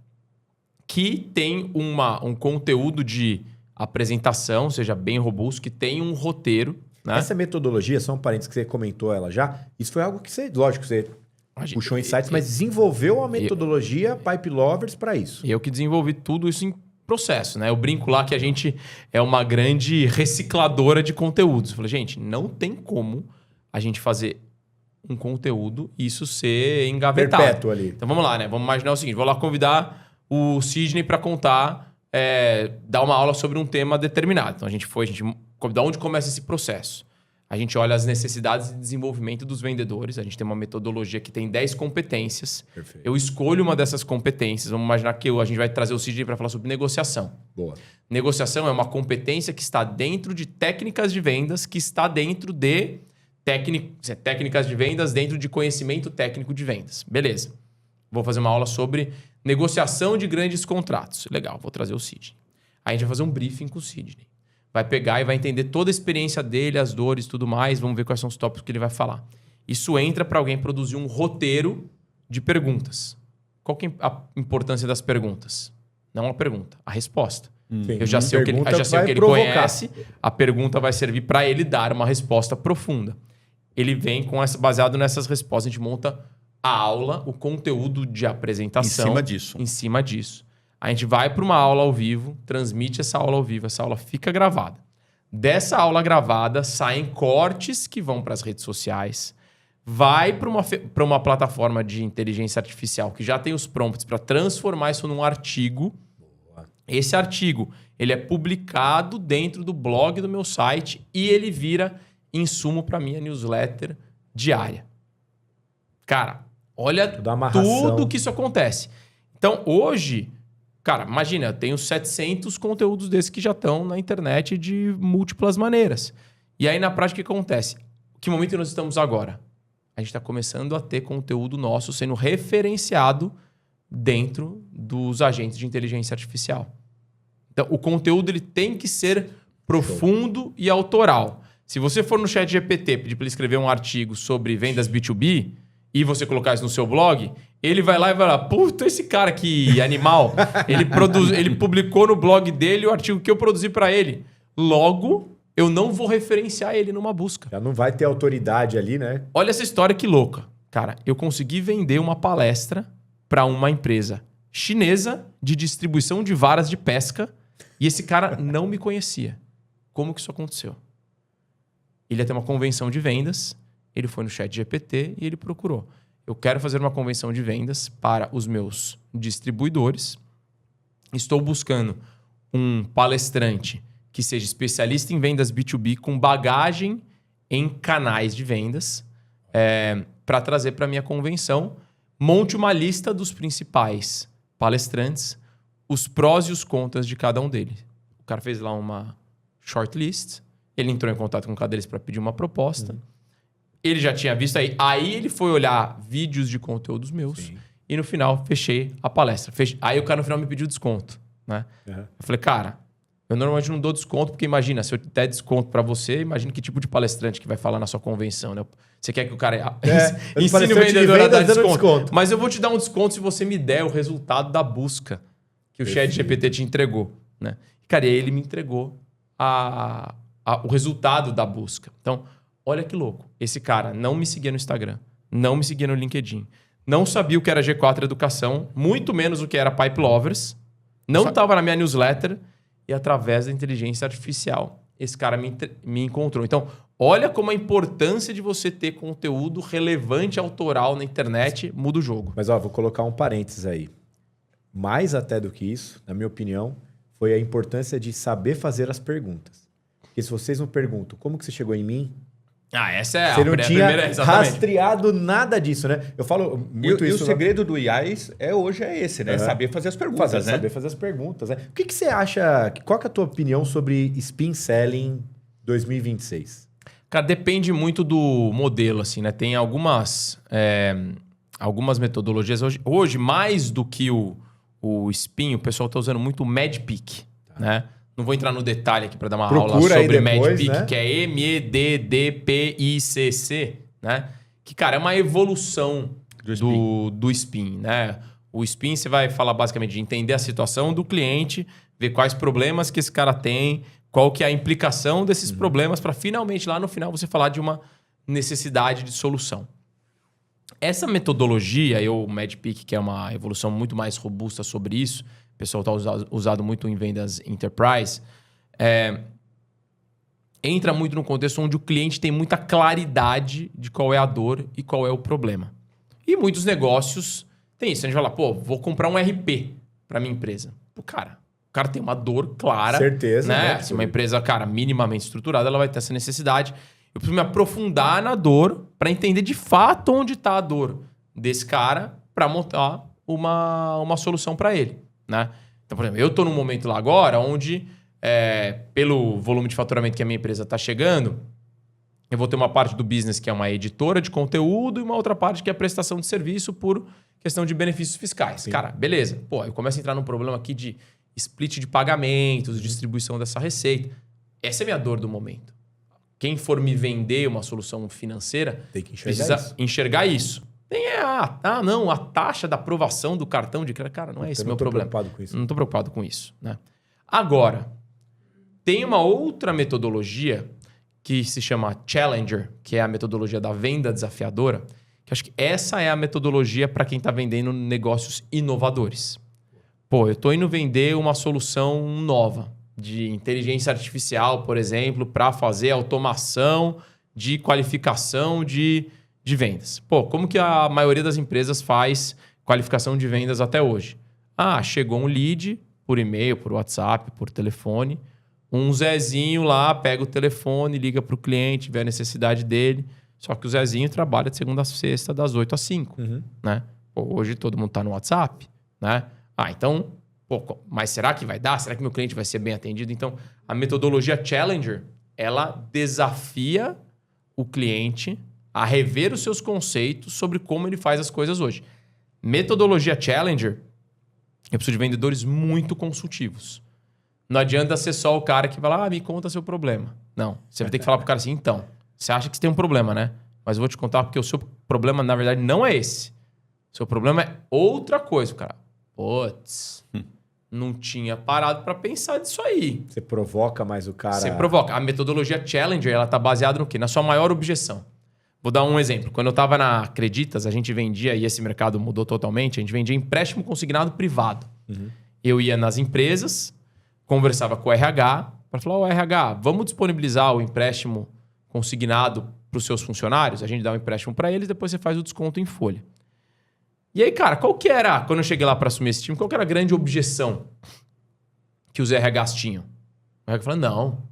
que tem um conteúdo de apresentação, seja bem robusto, que tem um roteiro. Né? Essa metodologia, só um parênteses que você comentou ela já, isso foi algo que você, lógico, você puxou insights, mas desenvolveu a metodologia Pipe Lovers para isso. Eu que desenvolvi tudo isso em processo, né? Eu brinco lá que a gente é uma grande recicladora de conteúdos. Eu falei, gente, não tem como a gente fazer um conteúdo e isso ser engavetado. Perpétuo ali. Então vamos lá, né? Vamos imaginar o seguinte, vou lá convidar o Sidney para contar, dar uma aula sobre um tema determinado. Então a gente da onde começa esse processo? A gente olha as necessidades de desenvolvimento dos vendedores. A gente tem uma metodologia que tem 10 competências. Perfeito. Eu escolho uma dessas competências. Vamos imaginar que a gente vai trazer o Sidney para falar sobre negociação. Boa. Negociação é uma competência que está dentro de técnicas de vendas, que está dentro de técnicas de vendas, dentro de conhecimento técnico de vendas. Beleza. Vou fazer uma aula sobre negociação de grandes contratos. Legal, vou trazer o Sidney. Aí a gente vai fazer um briefing com o Sidney. Vai pegar e vai entender toda a experiência dele, as dores e tudo mais. Vamos ver quais são os tópicos que ele vai falar. Isso entra para alguém produzir um roteiro de perguntas. Qual que é a importância das perguntas? Não a pergunta, a resposta. Sim. Eu já sei o que ele conhece. A pergunta vai servir para ele dar uma resposta profunda. Ele vem baseado nessas respostas. A gente monta a aula, o conteúdo de apresentação. Em cima disso. A gente vai para uma aula ao vivo, transmite essa aula ao vivo, essa aula fica gravada. Dessa aula gravada, saem cortes que vão para as redes sociais, vai para uma plataforma de inteligência artificial que já tem os prompts para transformar isso num artigo. Boa. Esse artigo ele é publicado dentro do blog do meu site e ele vira insumo para minha newsletter diária. Cara, olha tudo que isso acontece. Então, hoje... Cara, imagina, eu tenho 700 conteúdos desses que já estão na internet de múltiplas maneiras. E aí, na prática, o que acontece? Que momento que nós estamos agora? A gente está começando a ter conteúdo nosso sendo referenciado dentro dos agentes de inteligência artificial. Então, o conteúdo ele tem que ser profundo e autoral. Se você for no ChatGPT pedir para ele escrever um artigo sobre vendas B2B e você colocar isso no seu blog... Ele vai lá e vai lá, puta, esse cara que animal, ele publicou no blog dele o artigo que eu produzi para ele. Logo, eu não vou referenciar ele numa busca. Já não vai ter autoridade ali, né? Olha essa história que louca. Cara, eu consegui vender uma palestra para uma empresa chinesa de distribuição de varas de pesca e esse cara não me conhecia. Como que isso aconteceu? Ele ia ter uma convenção de vendas, ele foi no ChatGPT e ele procurou. Eu quero fazer uma convenção de vendas para os meus distribuidores. Estou buscando um palestrante que seja especialista em vendas B2B com bagagem em canais de vendas para trazer para a minha convenção. Monte uma lista dos principais palestrantes, os prós e os contras de cada um deles. O cara fez lá uma shortlist, ele entrou em contato com cada deles para pedir uma proposta. Ele já tinha visto aí ele foi olhar vídeos de conteúdos meus. Sim. E no final fechei a palestra. Aí o cara no final me pediu desconto, né? Uhum. Eu falei, cara, eu normalmente não dou desconto, porque imagina, se eu der desconto para você, imagina que tipo de palestrante que vai falar na sua convenção, né? Você quer que o cara ensine o vendedor a dar desconto. Mas eu vou te dar um desconto se você me der o resultado da busca que o ChatGPT te entregou, né? Cara, e aí ele me entregou o resultado da busca. Então, olha que louco. Esse cara não me seguia no Instagram, não me seguia no LinkedIn, não sabia o que era G4 Educação, muito menos o que era Pipe Lovers, não estava na minha newsletter e através da inteligência artificial esse cara me encontrou. Então, olha como a importância de você ter conteúdo relevante, autoral na internet muda o jogo. Mas, ó, vou colocar um parênteses aí. Mais até do que isso, na minha opinião, foi a importância de saber fazer as perguntas. Porque se vocês não perguntam como que você chegou em mim, essa é você não tinha exatamente. rastreado nada disso, né? Eu falo muito isso. E o segredo do IAS hoje é esse, né? Saber fazer as perguntas, né? Saber fazer as perguntas, né? O que você acha, qual que é a tua opinião sobre Spin Selling 2026? Cara, depende muito do modelo, assim, né? Tem algumas metodologias. Hoje, mais do que o Spin, o pessoal está usando muito o MedPeak, né? Não vou entrar no detalhe aqui para dar uma aula sobre MedPeak, né? Que é MEDDPICC, né? Que, cara, é uma evolução do Spin, né? O Spin, você vai falar basicamente de entender a situação do cliente, ver quais problemas que esse cara tem, qual que é a implicação desses problemas, para finalmente, lá no final, você falar de uma necessidade de solução. Essa metodologia, o MedPeak, que é uma evolução muito mais robusta sobre isso, o pessoal está usado muito em vendas enterprise, entra muito no contexto onde o cliente tem muita claridade de qual é a dor e qual é o problema. E muitos negócios tem isso. A gente fala, vou comprar um RP para minha empresa. O cara tem uma dor clara. Certeza. Né? Se uma empresa, minimamente estruturada, ela vai ter essa necessidade. Eu preciso me aprofundar na dor para entender de fato onde está a dor desse cara para montar uma solução para ele. Né? Então, por exemplo, eu estou num momento lá agora onde, pelo volume de faturamento que a minha empresa está chegando, eu vou ter uma parte do business que é uma editora de conteúdo e uma outra parte que é a prestação de serviço por questão de benefícios fiscais. Sim. Cara, beleza. Eu começo a entrar num problema aqui de split de pagamentos, distribuição dessa receita. Essa é a minha dor do momento. Quem for me vender uma solução financeira tem que precisa enxergar isso. Tem a taxa da aprovação do cartão de crédito. Cara, não é esse o meu problema. Não estou preocupado com isso. Não estou preocupado com isso. Né? Agora, tem uma outra metodologia que se chama Challenger, que é a metodologia da venda desafiadora, que acho que essa é a metodologia para quem está vendendo negócios inovadores. Eu estou indo vender uma solução nova de inteligência artificial, por exemplo, para fazer automação de qualificação de vendas. Como que a maioria das empresas faz qualificação de vendas até hoje? Chegou um lead por e-mail, por WhatsApp, por telefone. Um Zezinho lá pega o telefone, liga para o cliente, vê a necessidade dele. Só que o Zezinho trabalha de segunda a sexta, das 8 às 5. Né? Hoje todo mundo está no WhatsApp. Né? Então, mas será que vai dar? Será que meu cliente vai ser bem atendido? Então, a metodologia Challenger, ela desafia o cliente a rever os seus conceitos sobre como ele faz as coisas hoje. Metodologia Challenger, eu preciso de vendedores muito consultivos. Não adianta ser só o cara que vai lá, me conta seu problema. Não, você vai ter que falar pro cara assim, então, você acha que você tem um problema, né? Mas eu vou te contar porque o seu problema, na verdade, não é esse. O seu problema é outra coisa, cara. Não tinha parado para pensar disso aí. Você provoca mais o cara... Você provoca. A metodologia Challenger, ela tá baseada no quê? Na sua maior objeção. Vou dar um exemplo. Quando eu estava na Acreditas, a gente vendia, e esse mercado mudou totalmente, a gente vendia empréstimo consignado privado. Eu ia nas empresas, conversava com o RH, para falar, RH, vamos disponibilizar o empréstimo consignado para os seus funcionários? A gente dá o empréstimo para eles, depois você faz o desconto em folha. E aí, cara, qual que era, quando eu cheguei lá para assumir esse time, qual que era a grande objeção que os RHs tinham? O RH falou, não,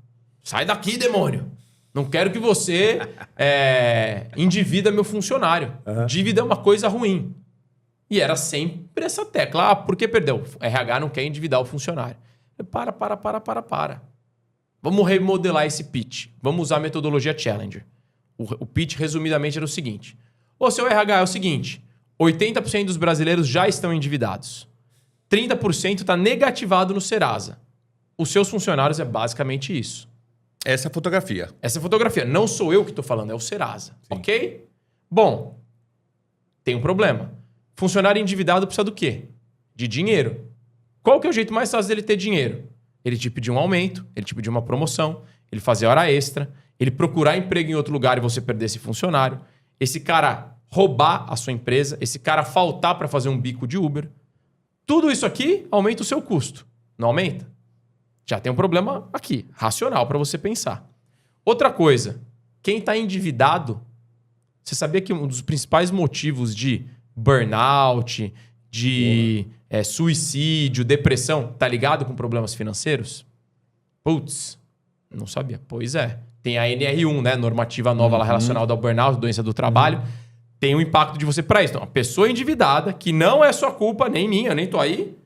sai daqui, demônio. Não quero que você endivida meu funcionário. Dívida é uma coisa ruim. E era sempre essa tecla. Por que perdeu? O RH não quer endividar o funcionário. Para. Vamos remodelar esse pitch. Vamos usar a metodologia Challenger. O pitch, resumidamente, era o seguinte. Seu RH, é o seguinte... 80% dos brasileiros já estão endividados. 30% está negativado no Serasa. Os seus funcionários é basicamente isso. Essa é a fotografia. Essa é a fotografia. Não sou eu que estou falando, é o Serasa. Sim. Ok? Bom, tem um problema. Funcionário endividado precisa do quê? De dinheiro. Qual que é o jeito mais fácil dele ter dinheiro? Ele te pedir um aumento, ele te pedir uma promoção, ele fazer hora extra, ele procurar emprego em outro lugar e você perder esse funcionário. Esse cara... roubar a sua empresa, esse cara faltar para fazer um bico de Uber. Tudo isso aqui aumenta o seu custo. Não aumenta? Já tem um problema aqui, racional para você pensar. Outra coisa, quem está endividado, você sabia que um dos principais motivos de burnout, de suicídio, depressão, tá ligado com problemas financeiros? Putz, não sabia. Pois é. Tem a NR1, né? Normativa nova lá relacionada ao burnout, doença do trabalho. Tem um impacto de você para isso. Então, a pessoa endividada, que não é sua culpa, nem minha, nem tô aí,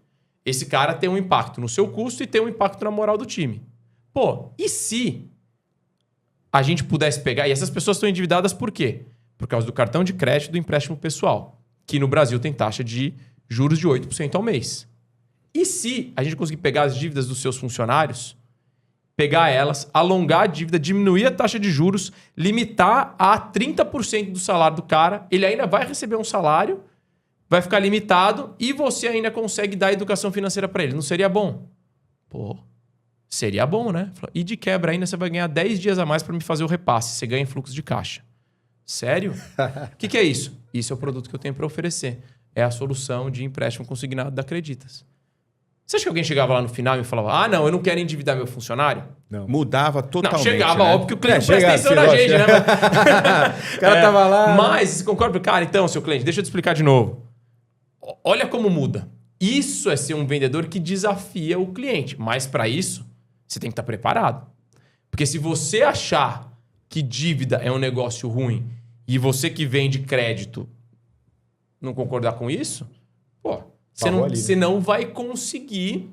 esse cara tem um impacto no seu custo e tem um impacto na moral do time. Pô, e se a gente pudesse pegar... E essas pessoas estão endividadas por quê? Por causa do cartão de crédito do empréstimo pessoal, que no Brasil tem taxa de juros de 8% ao mês. E se a gente conseguir pegar as dívidas dos seus funcionários, pegar elas, alongar a dívida, diminuir a taxa de juros, limitar a 30% do salário do cara, ele ainda vai receber um salário, vai ficar limitado e você ainda consegue dar educação financeira para ele. Não seria bom? Pô, seria bom, né? E de quebra ainda você vai ganhar 10 dias a mais para me fazer o repasse. Você ganha em fluxo de caixa. Sério? O que é isso? Isso é o produto que eu tenho para oferecer. É a solução de empréstimo consignado da Creditas. Você acha que alguém chegava lá no final e falava, não, eu não quero endividar meu funcionário? Não. Mudava totalmente. Não, chegava, né? óbvio que o cliente presta atenção na gente, né? O cara tava lá... Mas, você concorda? Cara, então, seu cliente, deixa eu te explicar de novo. Olha como muda. Isso é ser um vendedor que desafia o cliente. Mas para isso, você tem que estar preparado. Porque se você achar que dívida é um negócio ruim e você que vende crédito não concordar com isso, pô, você não vai conseguir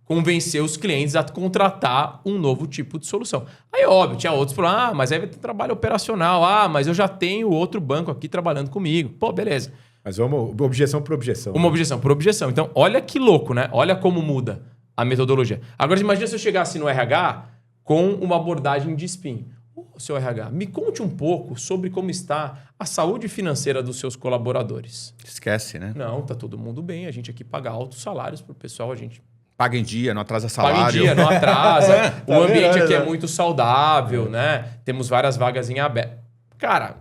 convencer os clientes a contratar um novo tipo de solução. Aí, óbvio, tinha outros que falaram, mas aí vai ter trabalho operacional. Mas eu já tenho outro banco aqui trabalhando comigo. Pô, beleza. Mas vamos, objeção por objeção. Uma objeção por objeção. Então, olha que louco, né? Olha como muda a metodologia. Agora, imagina se eu chegasse no RH com uma abordagem de spin. Seu RH, me conte um pouco sobre como está a saúde financeira dos seus colaboradores. Esquece, né? Não, tá todo mundo bem. A gente aqui paga altos salários pro pessoal. A gente paga em dia, não atrasa salário. Paga em dia, não atrasa. O ambiente aqui é muito saudável, né? Temos várias vagas em aberto. Cara,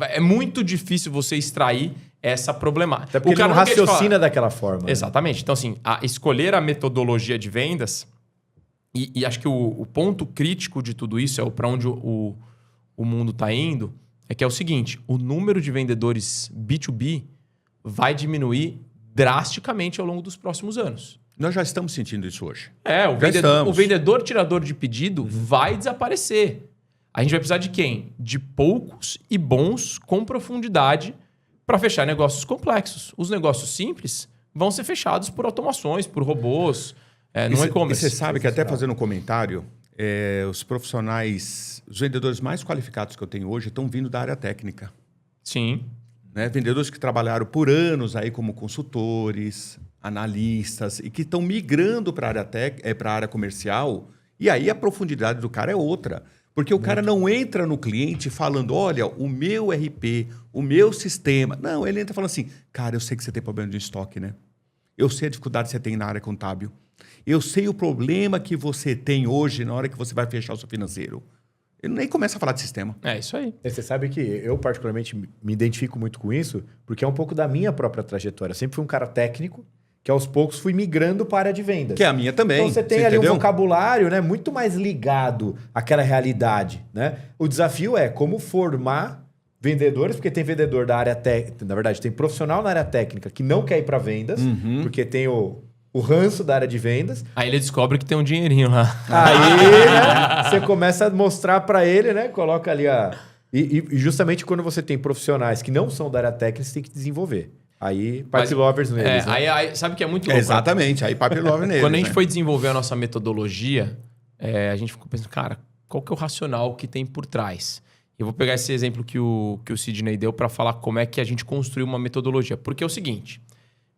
é muito difícil você extrair essa problemática. Até porque o cara não raciocina daquela forma. Exatamente. Né? Então, assim, escolher a metodologia de vendas... E acho que o ponto crítico de tudo isso é para onde o mundo está indo, é que é o seguinte, o número de vendedores B2B vai diminuir drasticamente ao longo dos próximos anos. Nós já estamos sentindo isso hoje. O vendedor tirador de pedido vai desaparecer. A gente vai precisar de quem? De poucos e bons com profundidade para fechar negócios complexos. Os negócios simples vão ser fechados por automações, por robôs... no e-commerce. Você sabe que até fazendo um comentário, os profissionais, os vendedores mais qualificados que eu tenho hoje estão vindo da área técnica. Sim. Né? Vendedores que trabalharam por anos aí como consultores, analistas e que estão migrando para a área comercial. E aí a profundidade do cara é outra. Porque o cara não entra no cliente falando, olha, o meu RP, o meu sistema. Não, ele entra falando assim, cara, eu sei que você tem problema de estoque, né? Eu sei a dificuldade que você tem na área contábil. Eu sei o problema que você tem hoje na hora que você vai fechar o seu financeiro. Ele nem começa a falar de sistema. É isso aí. Você sabe que eu, particularmente, me identifico muito com isso, porque é um pouco da minha própria trajetória. Eu sempre fui um cara técnico, que aos poucos fui migrando para a área de vendas. Que é a minha também. Então você tem ali um vocabulário, né, muito mais ligado àquela realidade. Né? O desafio é como formar vendedores, porque tem vendedor da área técnica, na verdade, tem profissional na área técnica que não quer ir para vendas, porque tem o ranço da área de vendas. Aí ele descobre que tem um dinheirinho lá. Aí, né, você começa a mostrar para ele, né? Coloca ali E justamente quando você tem profissionais que não são da área técnica, você tem que desenvolver. Aí, pipe lovers neles. Né? Aí, sabe que é muito louco? Exatamente, aí pipe lovers neles. Quando a gente foi desenvolver a nossa metodologia, a gente ficou pensando, cara, qual que é o racional que tem por trás? Eu vou pegar esse exemplo que o Sidney deu para falar como é que a gente construiu uma metodologia. Porque é o seguinte,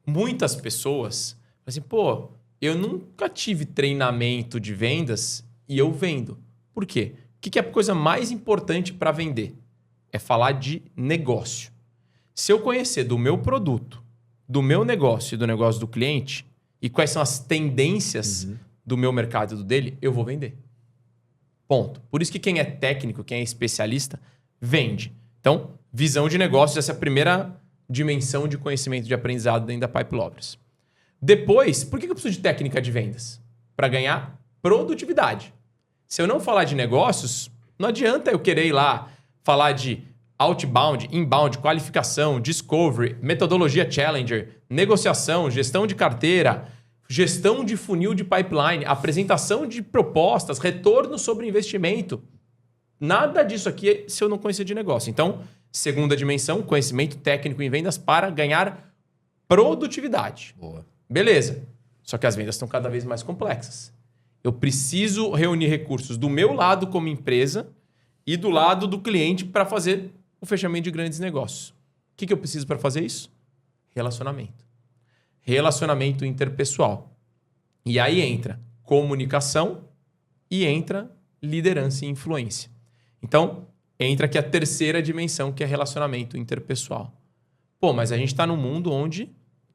muitas pessoas... Assim, pô, eu nunca tive treinamento de vendas e eu vendo. Por quê? O que é a coisa mais importante para vender? É falar de negócio. Se eu conhecer do meu produto, do meu negócio e do negócio do cliente, e quais são as tendências do meu mercado e do dele, eu vou vender. Ponto. Por isso que quem é técnico, quem é especialista, vende. Então, visão de negócios, essa é a primeira dimensão de conhecimento de aprendizado dentro da Pipe Lovers. Depois, por que eu preciso de técnica de vendas? Para ganhar produtividade. Se eu não falar de negócios, não adianta eu querer ir lá falar de outbound, inbound, qualificação, discovery, metodologia challenger, negociação, gestão de carteira, gestão de funil de pipeline, apresentação de propostas, retorno sobre investimento. Nada disso aqui se eu não conhecer de negócio. Então, segunda dimensão, conhecimento técnico em vendas para ganhar produtividade. Boa. Beleza. Só que as vendas estão cada vez mais complexas. Eu preciso reunir recursos do meu lado como empresa e do lado do cliente para fazer o fechamento de grandes negócios. O que eu preciso para fazer isso? Relacionamento. Relacionamento interpessoal. E aí entra comunicação e entra liderança e influência. Então, entra aqui a terceira dimensão, que é relacionamento interpessoal. Pô, mas a gente está num mundo onde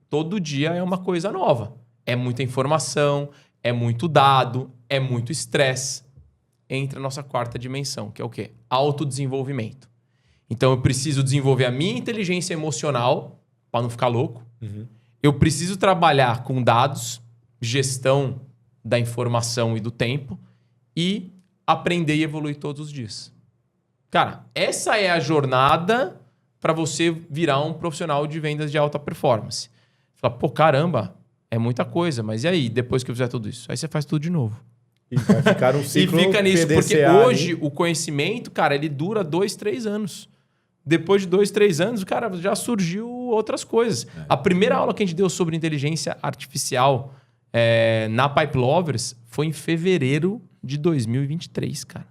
todo dia é uma coisa nova. É muita informação, é muito dado, é muito estresse. Entra a nossa quarta dimensão, que é o quê? Autodesenvolvimento. Então, eu preciso desenvolver a minha inteligência emocional para não ficar louco. Uhum. Eu preciso trabalhar com dados, gestão da informação e do tempo e aprender e evoluir todos os dias. Cara, essa é a jornada para você virar um profissional de vendas de alta performance. Fala, pô, caramba, é muita coisa, mas e aí, depois que eu fizer tudo isso? Aí você faz tudo de novo. E vai ficar um ciclo E fica nisso, PDCA porque ali. hoje o conhecimento, cara, ele dura 2, 3 anos. Depois de 2, 3 anos, cara, já surgiu outras coisas. A primeira aula que a gente deu sobre inteligência artificial na Pipe Lovers foi em fevereiro de 2023, cara.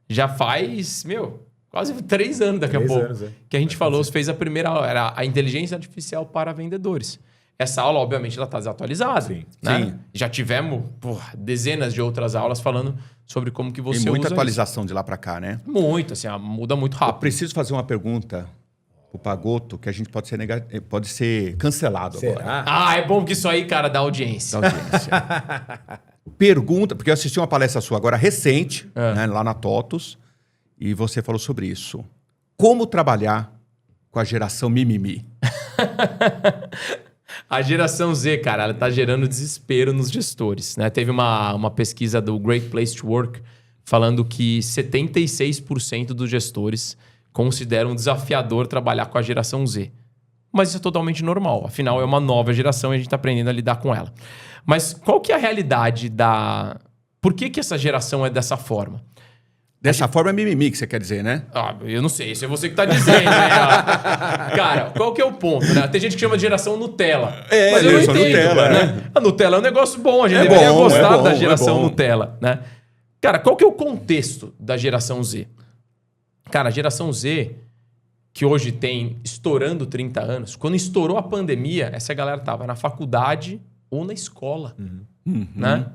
Já faz, quase 3 anos daqui a 3 pouco. anos, Que a gente fez a primeira aula, era a inteligência artificial para vendedores. Essa aula, obviamente, ela está desatualizada. Sim. Né? Sim. Já tivemos dezenas de outras aulas falando sobre como que você Tem muita usa atualização de lá para cá, né? isso. Muito, assim, muda muito Eu rápido. preciso fazer uma pergunta pro Pagotto, que a gente pode ser cancelado agora. Será? Ah, é bom que isso aí, cara, dá audiência. Da audiência. Pergunta, porque eu assisti uma palestra sua agora recente, né, lá na TOTUS, e você falou sobre isso. Como trabalhar com a geração mimimi? A geração Z, cara, ela tá gerando desespero nos gestores, né? Teve uma pesquisa do Great Place to Work falando que 76% dos gestores consideram desafiador trabalhar com a geração Z. Mas isso é totalmente normal. Afinal, é uma nova geração e a gente está aprendendo a lidar com ela. Mas qual que é a realidade da... Por que essa geração é dessa forma? Dessa forma é mimimi que você quer dizer, né? Ah, eu não sei, isso é você que tá dizendo, né? Cara, qual que é o ponto, né? Tem gente que chama de geração Nutella. Mas eu não entendo, Nutella, né? A Nutella é um negócio bom, a gente É deveria bom, gostar é bom, da geração é bom. Nutella, né? Cara, qual que é o contexto da geração Z? Cara, a geração Z, que hoje tem estourando 30 anos, quando estourou a pandemia, essa galera tava na faculdade ou na escola, né?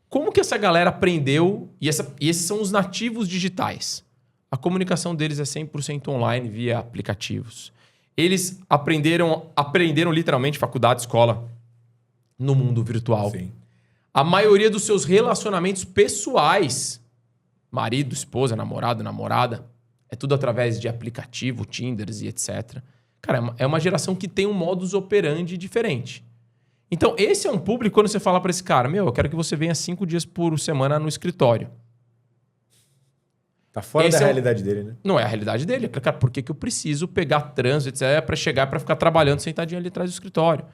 Como que essa galera aprendeu? E esses são os nativos digitais. A comunicação deles é 100% online via aplicativos. Eles aprenderam literalmente faculdade, escola, no mundo virtual. Sim. A maioria dos seus relacionamentos pessoais, marido, esposa, namorado, namorada, é tudo através de aplicativo, Tinders e etc. Cara, é uma geração que tem um modus operandi diferente. Então, esse é um público, quando você fala para esse cara, eu quero que você venha 5 dias por semana no escritório. Tá fora Esse da é realidade dele, né? Não é a realidade dele. Cara, por que eu preciso pegar trânsito, etc., para chegar para ficar trabalhando sentadinho ali atrás do escritório?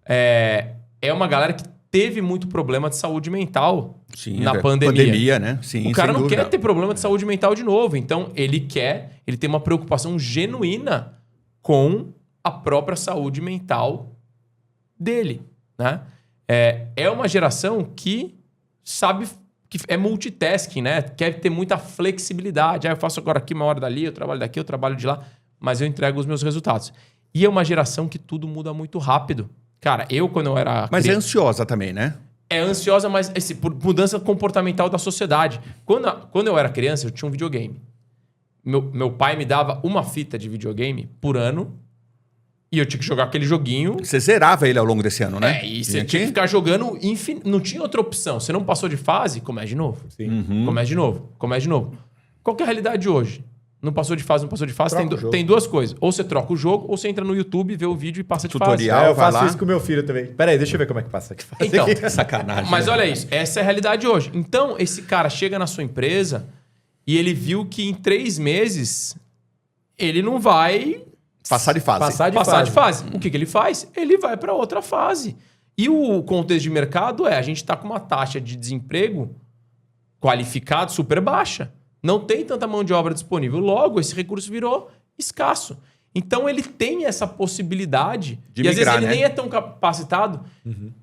É uma galera que teve muito problema de saúde mental na pandemia. Pandemia, né? Sim, O cara sem não dúvida. quer ter problema de saúde mental de novo. Então, ele tem uma preocupação genuína com a própria saúde mental dele, né? É uma geração que sabe que é multitasking, né? Quer ter muita flexibilidade. Eu faço agora aqui, uma hora dali, eu trabalho daqui, eu trabalho de lá, mas eu entrego os meus resultados. E é uma geração que tudo muda muito rápido. Cara, quando eu era... Mas é ansiosa também, né? É ansiosa, mas por mudança comportamental da sociedade. Quando eu era criança, eu tinha um videogame. Meu pai me dava uma fita de videogame por ano e eu tinha que jogar aquele joguinho. Você zerava ele ao longo desse ano, né? E você tinha que ficar jogando não tinha outra opção. Você não passou de fase, começa de novo. Sim. Começa de novo. Qual que é a realidade hoje? Não passou de fase, tem duas coisas. Ou você troca o jogo, ou você entra no YouTube, vê o vídeo e passa de fase. Tutorial, eu faço vai lá. isso com o meu filho também. Pera aí, deixa eu ver como é que passa. Então, Sacanagem. mas olha isso, essa é a realidade hoje. Então, esse cara chega na sua empresa e ele viu que em 3 meses ele não vai Passar de fase. passar de fase. O que ele faz? Ele vai para outra fase. E o contexto de mercado a gente está com uma taxa de desemprego qualificado super baixa. Não tem tanta mão de obra disponível. Logo, esse recurso virou escasso. Então, ele tem essa possibilidade. De e às migrar, vezes ele né? nem é tão capacitado.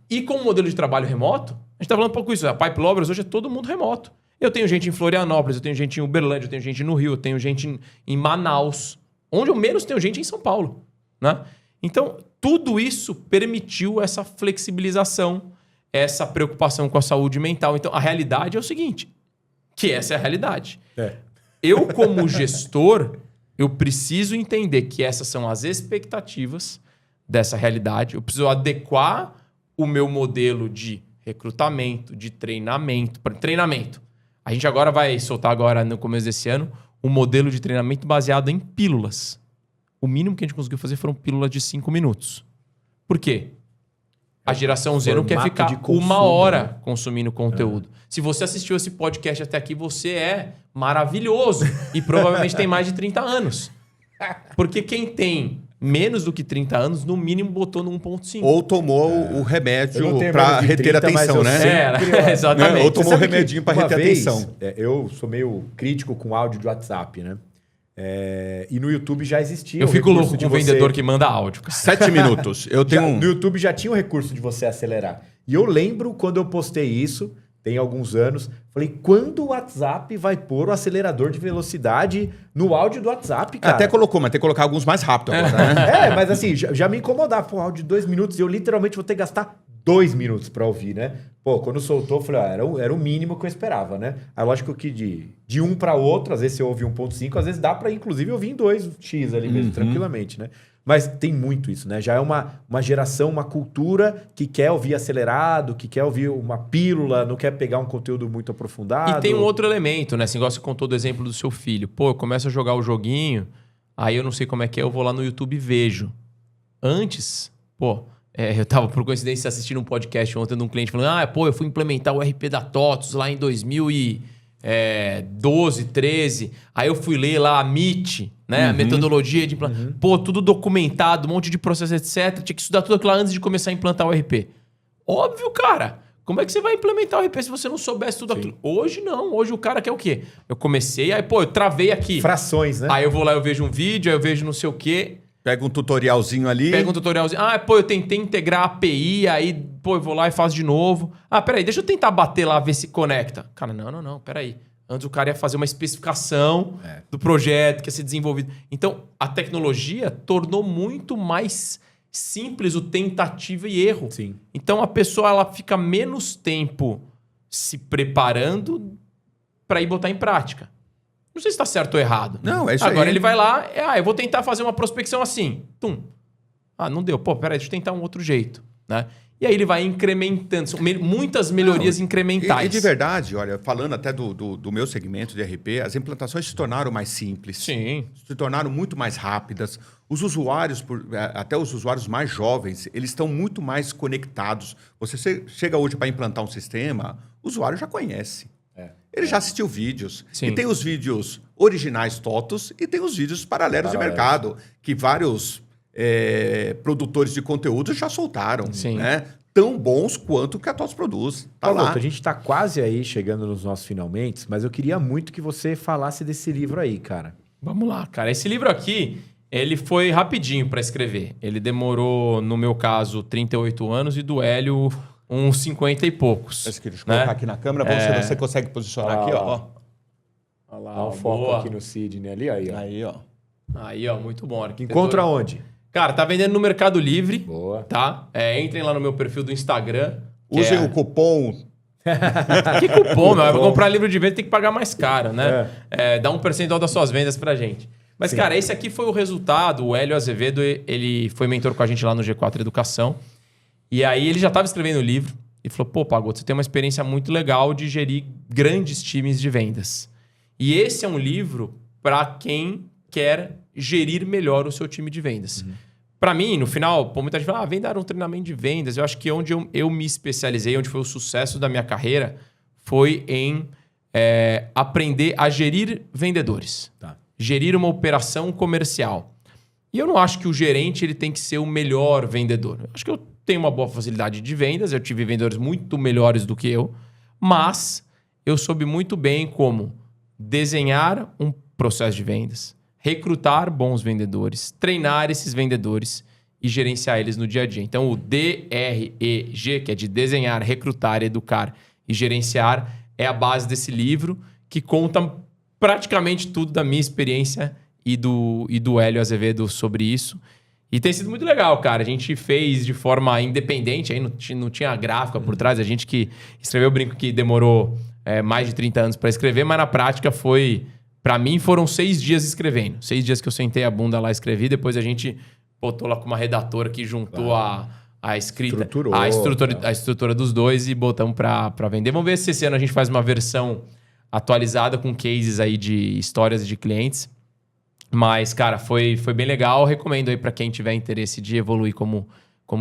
E com o modelo de trabalho remoto, a gente está falando um pouco isso. A Pipe Lovers hoje é todo mundo remoto. Eu tenho gente em Florianópolis, eu tenho gente em Uberlândia, eu tenho gente no Rio, eu tenho gente em Manaus. Onde eu menos tenho gente é em São Paulo. Né? Então, tudo isso permitiu essa flexibilização, essa preocupação com a saúde mental. Então, a realidade é o seguinte, que essa é a realidade. Eu, como gestor, eu preciso entender que essas são as expectativas dessa realidade. Eu preciso adequar o meu modelo de recrutamento, de treinamento. Treinamento. A gente agora vai soltar agora no começo desse ano um modelo de treinamento baseado em pílulas. O mínimo que a gente conseguiu fazer foram pílulas de 5 minutos. Por quê? A geração Z não quer Formato ficar de consumo, 1 hora né? consumindo conteúdo. Se você assistiu esse podcast até aqui, você é maravilhoso. E provavelmente tem mais de 30 anos. Porque quem tem menos do que 30 anos, no mínimo botou no 1.5. Ou tomou o Eu não remédio tenho para menos de reter 30, a mas atenção, eu né? sempre- Exatamente. Ou tomou Você sabe um remedinho que pra uma reter a vez, atenção. Eu sou meio crítico com áudio de WhatsApp, né? E no YouTube já existia Eu o fico recurso louco de com o você- vendedor que manda áudio, cara. 7 minutos. Eu tenho No YouTube já tinha o recurso de você acelerar. E eu lembro quando eu postei isso, tem alguns anos, falei, quando o WhatsApp vai pôr o acelerador de velocidade no áudio do WhatsApp, cara? Até colocou, mas tem que colocar alguns mais rápido agora, né? Mas assim, já me incomodava. Pô, áudio de 2 minutos e eu literalmente vou ter que gastar 2 minutos pra ouvir, né? Pô, quando soltou, eu falei, era o mínimo que eu esperava, né? Aí lógico que de um para outro, às vezes você ouve 1.5, às vezes dá pra inclusive ouvir em 2x ali mesmo, tranquilamente, né? Mas tem muito isso, né? Já é uma geração, uma cultura que quer ouvir acelerado, que quer ouvir uma pílula, não quer pegar um conteúdo muito aprofundado. E tem um outro elemento, né? Assim, igual você contou do exemplo do seu filho. Pô, eu começo a jogar o joguinho, aí eu não sei como é que é, eu vou lá no YouTube e vejo. Antes, eu tava por coincidência assistindo um podcast ontem de um cliente falando, eu fui implementar o RP da TOTUS lá em 2012, 13. Aí eu fui ler lá a MIT, né? A metodologia de implantar. Pô, tudo documentado, um monte de processo, etc. Tinha que estudar tudo aquilo lá antes de começar a implantar o RP. Óbvio, cara. Como é que você vai implementar o RP se você não soubesse tudo aquilo? Hoje não. Hoje o cara quer o quê? Eu comecei, aí, eu travei aqui. Frações, né? Aí eu vou lá, eu vejo um vídeo, aí eu vejo não sei o quê. Pega um tutorialzinho ali. Pega um tutorialzinho. Eu tentei integrar a API, aí, eu vou lá e faço de novo. Peraí, deixa eu tentar bater lá, ver se conecta. Cara, não, peraí. Antes o cara ia fazer uma especificação do projeto que ia ser desenvolvido. Então, a tecnologia tornou muito mais simples o tentativa e erro. Sim. Então, a pessoa ela fica menos tempo se preparando para ir botar em prática. Não sei se está certo ou errado. Não, é isso Agora aí. ele vai lá, eu vou tentar fazer uma prospecção assim. Tum. Não deu. Peraí, deixa eu tentar um outro jeito. Né? E aí ele vai incrementando. São muitas melhorias incrementais. E de verdade, olha, falando até do meu segmento de RP, as implantações se tornaram mais simples. Sim. Se tornaram muito mais rápidas. Os usuários, até os usuários mais jovens, eles estão muito mais conectados. Você chega hoje para implantar um sistema, o usuário já conhece. Ele já assistiu vídeos. Sim. E tem os vídeos originais TOTUS e tem os vídeos paralelos de mercado, que vários produtores de conteúdo já soltaram. Sim. Né? Tão bons quanto que a TOTUS produz. Tá lá. A gente está quase aí chegando nos nossos finalmente, mas eu queria muito que você falasse desse livro aí, cara. Vamos lá, cara. Esse livro aqui, ele foi rapidinho para escrever. Ele demorou, no meu caso, 38 anos e do Hélio, uns 50 e poucos. Deixa eu colocar aqui na câmera, para ver se você consegue posicionar aqui, ó. Olha lá, dá um foco aqui no Sidney ali, aí, ó. Aí, ó. Aí, ó, muito bom. Encontra onde? Cara, tá vendendo no Mercado Livre. Boa. Tá? Entrem lá no meu perfil do Instagram. Usem o cupom. Que cupom, meu? Eu vou comprar livro de venda, tem que pagar mais caro, né? Dá 1% das suas vendas pra gente. Mas, cara, esse aqui foi o resultado. O Hélio Azevedo, ele foi mentor com a gente lá no G4 Educação. E aí ele já estava escrevendo o livro e falou, Pagotto, você tem uma experiência muito legal de gerir grandes times de vendas. E esse é um livro para quem quer gerir melhor o seu time de vendas. Para mim, no final, muita gente fala, venda era um treinamento de vendas. Eu acho que onde eu me especializei, onde foi o sucesso da minha carreira, foi em aprender a gerir vendedores. Tá. Gerir uma operação comercial. E eu não acho que o gerente ele tem que ser o melhor vendedor. Eu acho que eu tenho uma boa facilidade de vendas, eu tive vendedores muito melhores do que eu, mas eu soube muito bem como desenhar um processo de vendas, recrutar bons vendedores, treinar esses vendedores e gerenciar eles no dia a dia. Então, o DREG, que é de desenhar, recrutar, educar e gerenciar, é a base desse livro que conta praticamente tudo da minha experiência e do Hélio Azevedo sobre isso. E tem sido muito legal, cara. A gente fez de forma independente, aí não tinha gráfica por trás. A gente que escreveu o brinco que demorou mais de 30 anos para escrever, mas na prática para mim, foram 6 dias escrevendo. 6 dias que eu sentei a bunda lá e escrevi. Depois a gente botou lá com uma redatora que juntou a escrita, a estrutura dos dois e botamos para vender. Vamos ver se esse ano a gente faz uma versão atualizada com cases aí de histórias de clientes. Mas, cara, foi bem legal. Recomendo aí para quem tiver interesse de evoluir como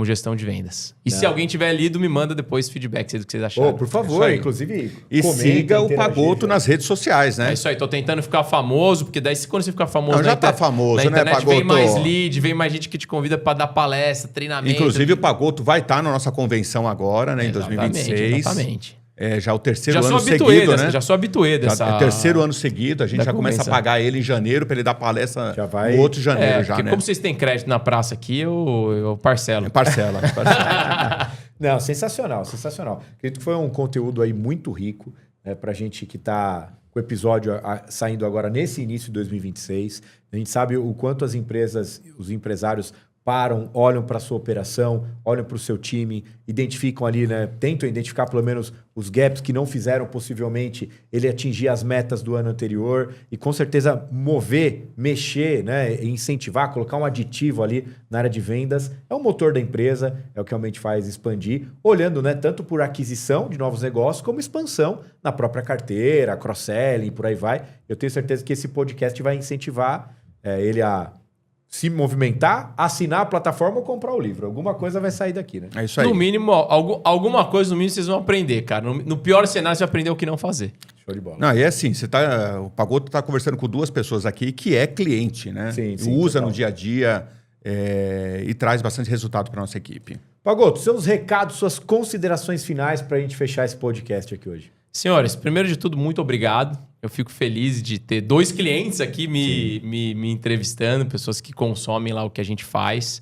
gestão de vendas. E se alguém tiver lido, me manda depois feedback do que vocês acharam. Por favor, inclusive. E siga o Pagoto nas redes sociais, né? É isso aí, tô tentando ficar famoso, porque daí quando você ficar famoso... Não, já tá famoso, na né, internet Pagoto? vem mais lead, vem mais gente que te convida para dar palestra, treinamento. Inclusive, o Pagoto vai estar na nossa convenção agora, né, em 2026. Exatamente. Já o terceiro ano seguido, né? Já sou habituê dessa... É o terceiro ano seguido, a gente já começa a pagar ele em janeiro para ele dar palestra no outro janeiro já, porque né? como vocês têm crédito na praça aqui, eu parcelo. Parcela. Não, sensacional, sensacional. Acredito que foi um conteúdo aí muito rico pra gente que tá com o episódio saindo agora nesse início de 2026. A gente sabe o quanto as empresas, os empresários param, olham para a sua operação, olham para o seu time, identificam ali, né? Tentam identificar pelo menos os gaps que não fizeram possivelmente ele atingir as metas do ano anterior e com certeza mover, mexer, né? Incentivar, colocar um aditivo ali na área de vendas. É o motor da empresa, é o que realmente faz expandir, olhando, né? Tanto por aquisição de novos negócios, como expansão na própria carteira, cross-selling, por aí vai. Eu tenho certeza que esse podcast vai incentivar ele a se movimentar, assinar a plataforma ou comprar o livro. Alguma coisa vai sair daqui, né? É isso aí. No mínimo, alguma coisa no mínimo vocês vão aprender, cara. No pior cenário, você vai aprender o que não fazer. Show de bola. Não, e é assim, o Pagoto está conversando com 2 pessoas aqui que é cliente, né? Sim, usa total. no dia a dia e traz bastante resultado para nossa equipe. Pagoto, seus recados, suas considerações finais para a gente fechar esse podcast aqui hoje. Senhores, primeiro de tudo, muito obrigado. Eu fico feliz de ter 2 clientes aqui me entrevistando, pessoas que consomem lá o que a gente faz.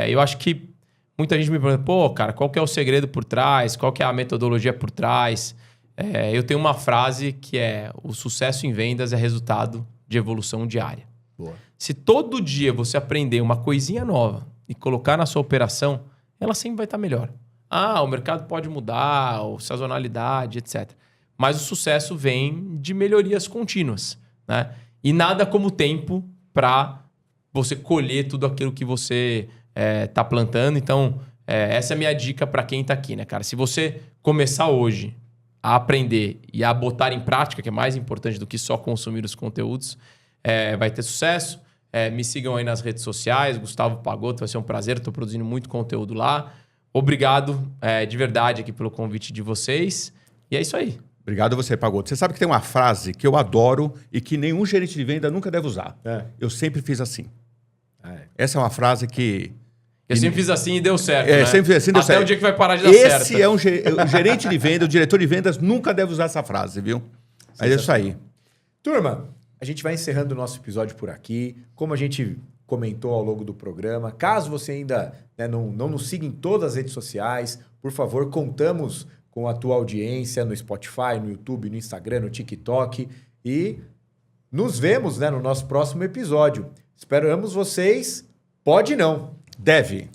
Eu acho que muita gente me pergunta, pô, cara, qual que é o segredo por trás? Qual que é a metodologia por trás? Eu tenho uma frase que é: o sucesso em vendas é resultado de evolução diária. Boa. Se todo dia você aprender uma coisinha nova e colocar na sua operação, ela sempre vai estar melhor. O mercado pode mudar, ou sazonalidade, etc. Mas o sucesso vem de melhorias contínuas, né? E nada como tempo para você colher tudo aquilo que você está plantando. Então, essa é a minha dica para quem está aqui, né, cara? Se você começar hoje a aprender e a botar em prática, que é mais importante do que só consumir os conteúdos, vai ter sucesso. Me sigam aí nas redes sociais, Gustavo Pagoto, vai ser um prazer. Estou produzindo muito conteúdo lá. Obrigado de verdade aqui pelo convite de vocês. E é isso aí. Obrigado a você, Pagoto. Você sabe que tem uma frase que eu adoro e que nenhum gerente de venda nunca deve usar. Eu sempre fiz assim. Essa é uma frase que... Eu sempre fiz assim e deu certo, né? Sempre fiz assim e deu certo. Até o dia que vai parar de dar certo. Esse é o gerente de venda, o diretor de vendas nunca deve usar essa frase, viu? Mas é isso aí. Turma, a gente vai encerrando o nosso episódio por aqui. Como a gente comentou ao longo do programa, caso você ainda não nos siga em todas as redes sociais, por favor, contamos com a tua audiência no Spotify, no YouTube, no Instagram, no TikTok. E nos vemos no nosso próximo episódio. Esperamos vocês. Pode não. Deve.